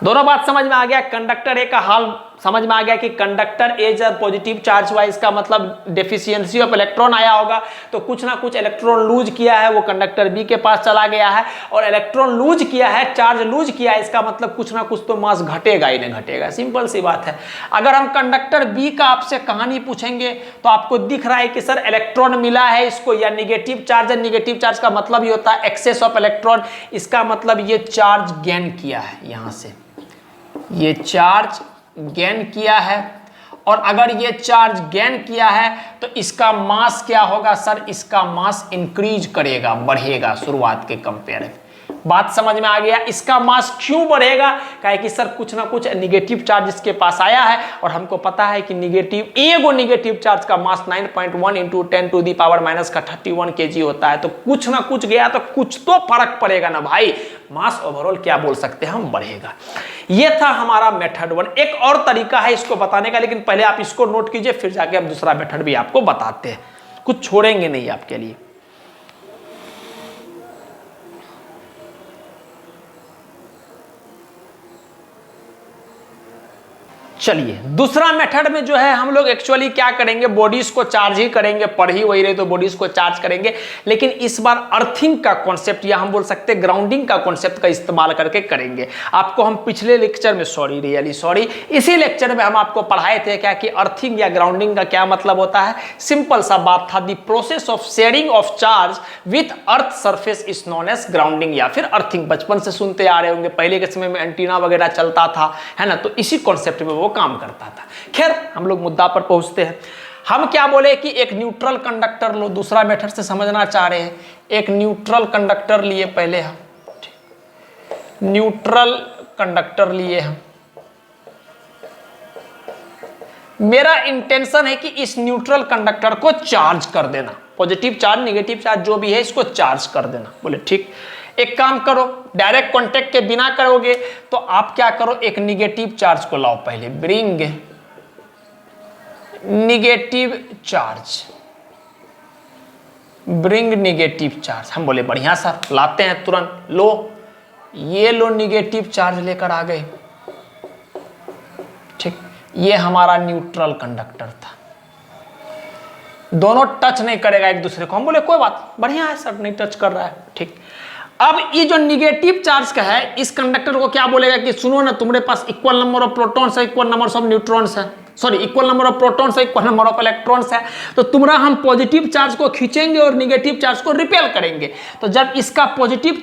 दोनों बात समझ में आ गया। कंडक्टर ए का हाल समझ में आ गया कि कंडक्टर ए जब पॉजिटिव चार्ज हुआ, इसका मतलब डेफिशिएंसी ऑफ इलेक्ट्रॉन आया होगा, तो कुछ ना कुछ इलेक्ट्रॉन लूज किया है, वो कंडक्टर बी के पास चला गया है। और इलेक्ट्रॉन लूज किया है, चार्ज लूज किया है, इसका मतलब कुछ ना कुछ तो मास घटेगा ही नहीं घटेगा। सिंपल सी बात है। अगर हम कंडक्टर बी का आपसे कहानी पूछेंगे तो आपको दिख रहा है कि सर इलेक्ट्रॉन मिला है इसको, या निगेटिव चार्ज है। निगेटिव चार्ज का मतलब ये होता है एक्सेस ऑफ इलेक्ट्रॉन। इसका मतलब ये चार्ज गेन किया है, यहां से ये चार्ज गेन किया है। और अगर ये चार्ज गेन किया है तो इसका मास क्या होगा सर? इसका मास इंक्रीज करेगा, बढ़ेगा शुरुआत के कंपेयर में। बात समझ में आ गया? इसका मास क्यों बढ़ेगा? कहे कि सर कुछ ना कुछ निगेटिव चार्ज इसके पास आया है, और हमको पता है कि निगेटिव चार्ज का मास 9.1 × 10⁻³ kg होता है। तो कुछ ना कुछ गया तो कुछ तो फर्क पड़ेगा ना भाई। मास ओवरऑल क्या बोल सकते हैं हम? बढ़ेगा। ये था हमारा मेथड 1। एक और तरीका है इसको बताने का, लेकिन पहले आप इसको नोट कीजिए, फिर जाके हम दूसरा मेथड भी आपको बताते हैं। कुछ छोड़ेंगे नहीं आपके लिए। चलिए दूसरा मेथड में जो है हम लोग एक्चुअली क्या करेंगे, बॉडीज को चार्ज ही करेंगे। पढ़ ही वही रहे तो बॉडीज को चार्ज करेंगे, लेकिन इस बार अर्थिंग का कॉन्सेप्ट या हम बोल सकते हैं ग्राउंडिंग का कॉन्सेप्ट का इस्तेमाल करके करेंगे। आपको हम पिछले लेक्चर में इसी लेक्चर में हम आपको पढ़ाए थे क्या कि अर्थिंग या ग्राउंडिंग का क्या मतलब होता है। सिंपल सा बात था, the process of sharing of charge with earth surface is known as grounding या फिर अर्थिंग। बचपन से सुनते आ रहे होंगे, पहले के समय में एंटीना वगैरह चलता था, है ना, तो इसी कॉन्सेप्ट में वो काम करता था। खैर हम लोग मुद्दा पर पहुंचते हैं। हम क्या बोले कि एक न्यूट्रल कंडक्टर लो, दूसरा मेथड से समझना चाह रहे हैं। एक न्यूट्रल कंडक्टर लिए पहले हम, न्यूट्रल कंडक्टर लिए हम। मेरा इंटेंशन है कि इस न्यूट्रल कंडक्टर को चार्ज कर देना, पॉजिटिव चार्ज निगेटिव चार्ज जो भी है इसको चार्ज कर देना। बोले ठीक। एक काम करो, डायरेक्ट कांटेक्ट के बिना करोगे तो आप क्या करो, एक निगेटिव चार्ज को लाओ पहले। Bring negative charge, bring negative charge. हम बोले बढ़िया सर, लाते हैं तुरंत। लो, ये लो निगेटिव चार्ज लेकर आ गए। ठीक, ये हमारा न्यूट्रल कंडक्टर था। दोनों टच नहीं करेगा एक दूसरे को। हम बोले कोई बात, बढ़िया है सर, नहीं टच कर रहा है। ठीक, अब ये जो निगेटिव चार्ज का है, इस कंडक्टर को क्या बोलेगा कि सुनो ना, तुम्हारे पास इक्वल नंबर ऑफ प्रोटॉन्स है, इक्वल नंबर ऑफ न्यूट्रॉन्स है, sorry equal number of protons है, इक्वल नंबर ऑफ इलेक्ट्रॉन्स है। तो तुम्हारा हम पॉजिटिव चार्ज को खींचेंगे और निगेटिव चार्ज को रिपेल करेंगे। तो जब इसका पॉजिटिव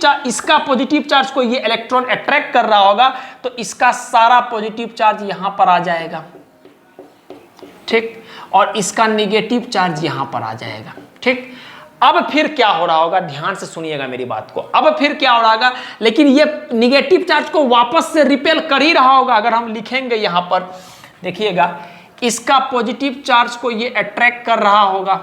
चार्ज को ये इलेक्ट्रॉन अट्रैक्ट कर रहा होगा तो इसका सारा पॉजिटिव चार्ज यहां पर आ जाएगा। ठीक, और इसका निगेटिव चार्ज यहां पर आ जाएगा। ठीक, अब फिर क्या हो रहा होगा, ध्यान से सुनिएगा मेरी बात को। अब फिर क्या हो रहा होगा, लेकिन ये निगेटिव चार्ज को वापस से रिपेल कर ही रहा होगा। अगर हम लिखेंगे यहां पर देखिएगा, इसका पॉजिटिव चार्ज को ये अट्रैक्ट कर रहा होगा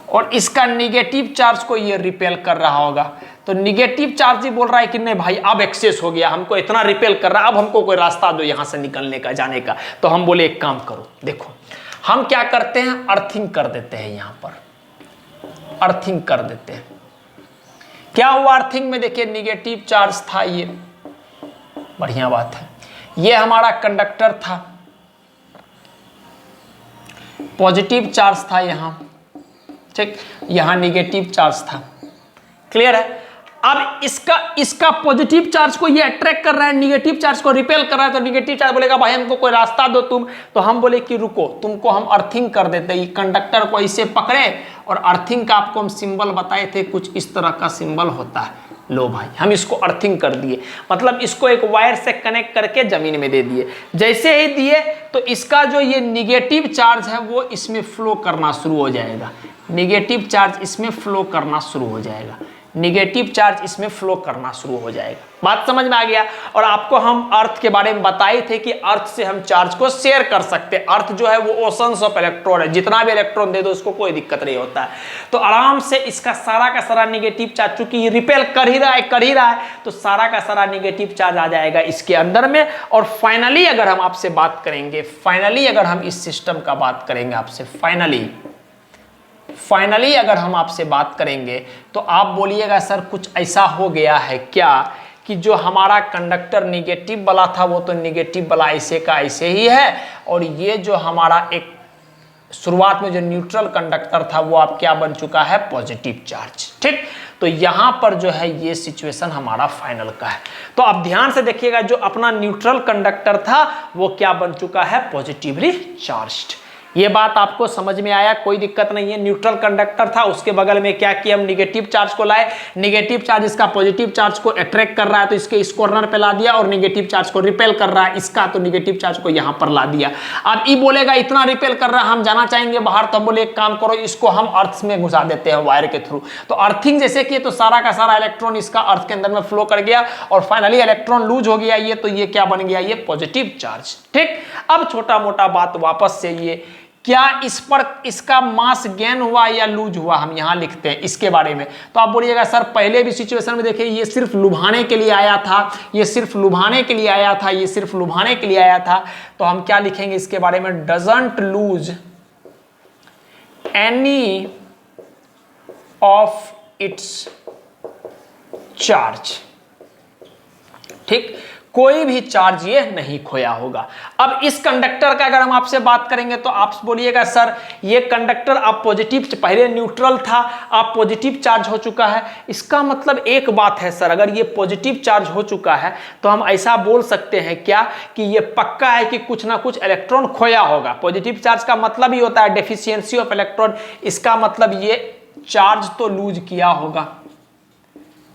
और इसका निगेटिव चार्ज को ये रिपेल कर रहा होगा। तो निगेटिव चार्ज ही बोल रहा है कि नहीं भाई अब एक्सेस हो गया, हमको इतना रिपेल कर रहा है, अब हमको कोई रास्ता दो यहां से निकलने का, जाने का। तो हम बोले एक काम करो, देखो हम क्या करते हैं, अर्थिंग कर देते हैं। यहां पर अर्थिंग कर देते हैं। क्या हुआ अर्थिंग में, देखिए निगेटिव चार्ज था, ये बढ़िया बात है। ये हमारा कंडक्टर था, पॉजिटिव चार्ज था यहां। ठीक, यहां निगेटिव चार्ज था। क्लियर है? अब इसका पॉजिटिव चार्ज को ये अट्रैक्ट कर रहा है, निगेटिव चार्ज को रिपेल कर रहा है। तो निगेटिव चार्ज बोलेगा भाई हमको कोई रास्ता दो तुम। तो हम बोले कि रुको, तुमको हम अर्थिंग कर देते हैं। कंडक्टर को इसे पकड़े और अर्थिंग का आपको हम सिंबल बताए थे, कुछ इस तरह का सिंबल होता है। लो भाई, हम इसको अर्थिंग कर दिए, मतलब इसको एक वायर से कनेक्ट करके जमीन में दे दिए। जैसे ही दिए तो इसका जो ये निगेटिव चार्ज है वो इसमें फ्लो करना शुरू हो जाएगा, निगेटिव चार्ज इसमें फ्लो करना शुरू हो जाएगा, निगेटिव चार्ज इसमें फ्लो करना शुरू हो जाएगा। बात समझ में आ गया। और आपको हम अर्थ के बारे में बताए थे कि अर्थ से हम चार्ज को शेयर कर सकते हैं। अर्थ जो है वो ओशंस ऑफ इलेक्ट्रॉन है, जितना भी इलेक्ट्रॉन दे दो उसको कोई दिक्कत नहीं होता है। तो आराम से इसका सारा का सारा निगेटिव चार्ज, चूंकि ये रिपेल कर ही रहा है तो सारा का सारा निगेटिव चार्ज आ जाएगा इसके अंदर में। और फाइनली अगर हम आपसे बात करेंगे, फाइनली अगर हम इस सिस्टम का बात करेंगे आपसे, फाइनली अगर हम आपसे बात करेंगे तो आप बोलिएगा सर कुछ ऐसा हो गया है क्या कि जो हमारा कंडक्टर निगेटिव वाला था वो तो निगेटिव वाला ऐसे का ऐसे ही है, और ये जो हमारा एक शुरुआत में जो न्यूट्रल कंडक्टर था वो अब क्या बन चुका है, पॉजिटिव चार्ज। ठीक, तो यहां पर जो है ये सिचुएशन हमारा फाइनल का है। तो आप ध्यान से देखिएगा, जो अपना न्यूट्रल कंडक्टर था वो क्या बन चुका है, पॉजिटिवली चार्ज्ड। ये बात आपको समझ में आया, कोई दिक्कत नहीं है। न्यूट्रल कंडक्टर था, उसके बगल में क्या किया, हम निगेटिव चार्ज को लाए, निगेटिव चार्ज इसका पॉजिटिव चार्ज को अट्रैक्ट कर रहा है तो इसके इस कॉर्नर पे ला दिया, और निगेटिव चार्ज को रिपेल कर रहा है इसका, तो निगेटिव चार्ज को यहां पर ला दिया। अब ई बोलेगा इतना रिपेल कर रहा है, हम जाना चाहेंगे बाहर, तो हम बोले एक काम करो इसको हम अर्थ में घुसा देते हैं वायर के थ्रू। तो अर्थिंग जैसे किए तो सारा का सारा इलेक्ट्रॉन इसका अर्थ के अंदर में फ्लो कर गया और फाइनली इलेक्ट्रॉन लूज हो गया, ये तो ये क्या बन गया, ये पॉजिटिव चार्ज। ठीक, अब छोटा मोटा बात वापस से, ये क्या इस पर इसका मास गेन हुआ या लूज हुआ, हम यहां लिखते हैं इसके बारे में। तो आप बोलिएगा सर पहले भी सिचुएशन में देखिए ये सिर्फ लुभाने के लिए आया था, ये सिर्फ लुभाने के लिए आया था, ये सिर्फ लुभाने के लिए आया था। तो हम क्या लिखेंगे इसके बारे में, doesn't lose any of its charge. ठीक, कोई भी चार्ज ये नहीं खोया होगा। अब इस कंडक्टर का अगर हम आपसे बात करेंगे तो आप बोलिएगा सर ये कंडक्टर आप पॉजिटिव, पहले न्यूट्रल था आप पॉजिटिव चार्ज हो चुका है। इसका मतलब एक बात है सर, अगर ये पॉजिटिव चार्ज हो चुका है तो हम ऐसा बोल सकते हैं क्या कि ये पक्का है कि कुछ ना कुछ इलेक्ट्रॉन खोया होगा। पॉजिटिव चार्ज का मतलब ही होता है डेफिशिएंसी ऑफ इलेक्ट्रॉन, इसका मतलब ये चार्ज तो लूज किया होगा,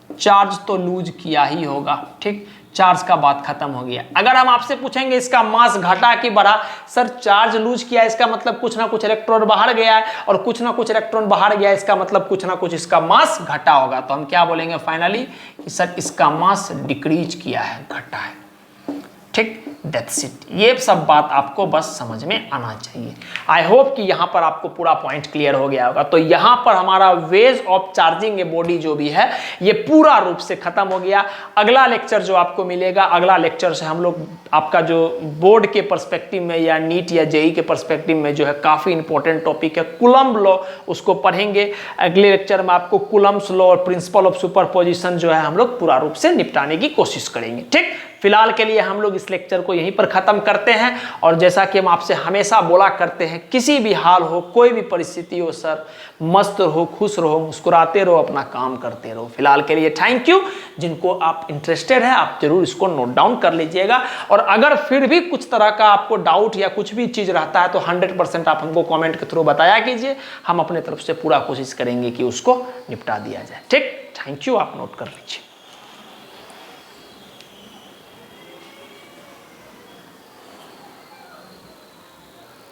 चार्ज तो लूज किया ही होगा। ठीक, चार्ज का बात खत्म हो गया। अगर हम आपसे पूछेंगे इसका मास घटा कि बढ़ा, सर चार्ज लूज किया इसका मतलब कुछ ना कुछ इलेक्ट्रॉन बाहर गया है, और कुछ ना कुछ इलेक्ट्रॉन बाहर गया इसका मतलब कुछ ना कुछ इसका मास घटा होगा। तो हम क्या बोलेंगे फाइनली कि सर इसका मास डिक्रीज किया है, घटा है। ठीक, दैट्स इट। ये सब बात आपको बस समझ में आना चाहिए। आई होप कि यहाँ पर आपको पूरा पॉइंट क्लियर हो गया होगा। तो यहाँ पर हमारा ways of charging a body जो भी है ये पूरा रूप से खत्म हो गया। अगला लेक्चर जो आपको मिलेगा, अगला लेक्चर से हम लोग आपका जो बोर्ड के पर्सपेक्टिव में या नीट या जेई के पर्सपेक्टिव में जो है काफ़ी इंपॉर्टेंट टॉपिक है कूलम्ब लॉ, उसको पढ़ेंगे। अगले लेक्चर में आपको कूलम्ब्स लॉ और प्रिंसिपल ऑफ सुपरपोजिशन जो है हम लोग पूरा रूप से निपटाने की कोशिश करेंगे। ठीक, फिलहाल के लिए हम लोग इस लेक्चर को यहीं पर खत्म करते हैं। और जैसा कि हम आपसे हमेशा बोला करते हैं, किसी भी हाल हो, कोई भी परिस्थिति हो सर, मस्त रहो, खुश रहो, मुस्कुराते रहो, अपना काम करते रहो। फिलहाल के लिए थैंक यू। जिनको आप इंटरेस्टेड है आप जरूर इसको नोट डाउन कर लीजिएगा। और अगर फिर भी कुछ तरह का आपको डाउट या कुछ भी चीज़ रहता है तो 100% आप हमको कॉमेंट के थ्रू बताया कीजिए, हम अपने तरफ से पूरा कोशिश करेंगे कि उसको निपटा दिया जाए। ठीक, थैंक यू, आप नोट कर लीजिए।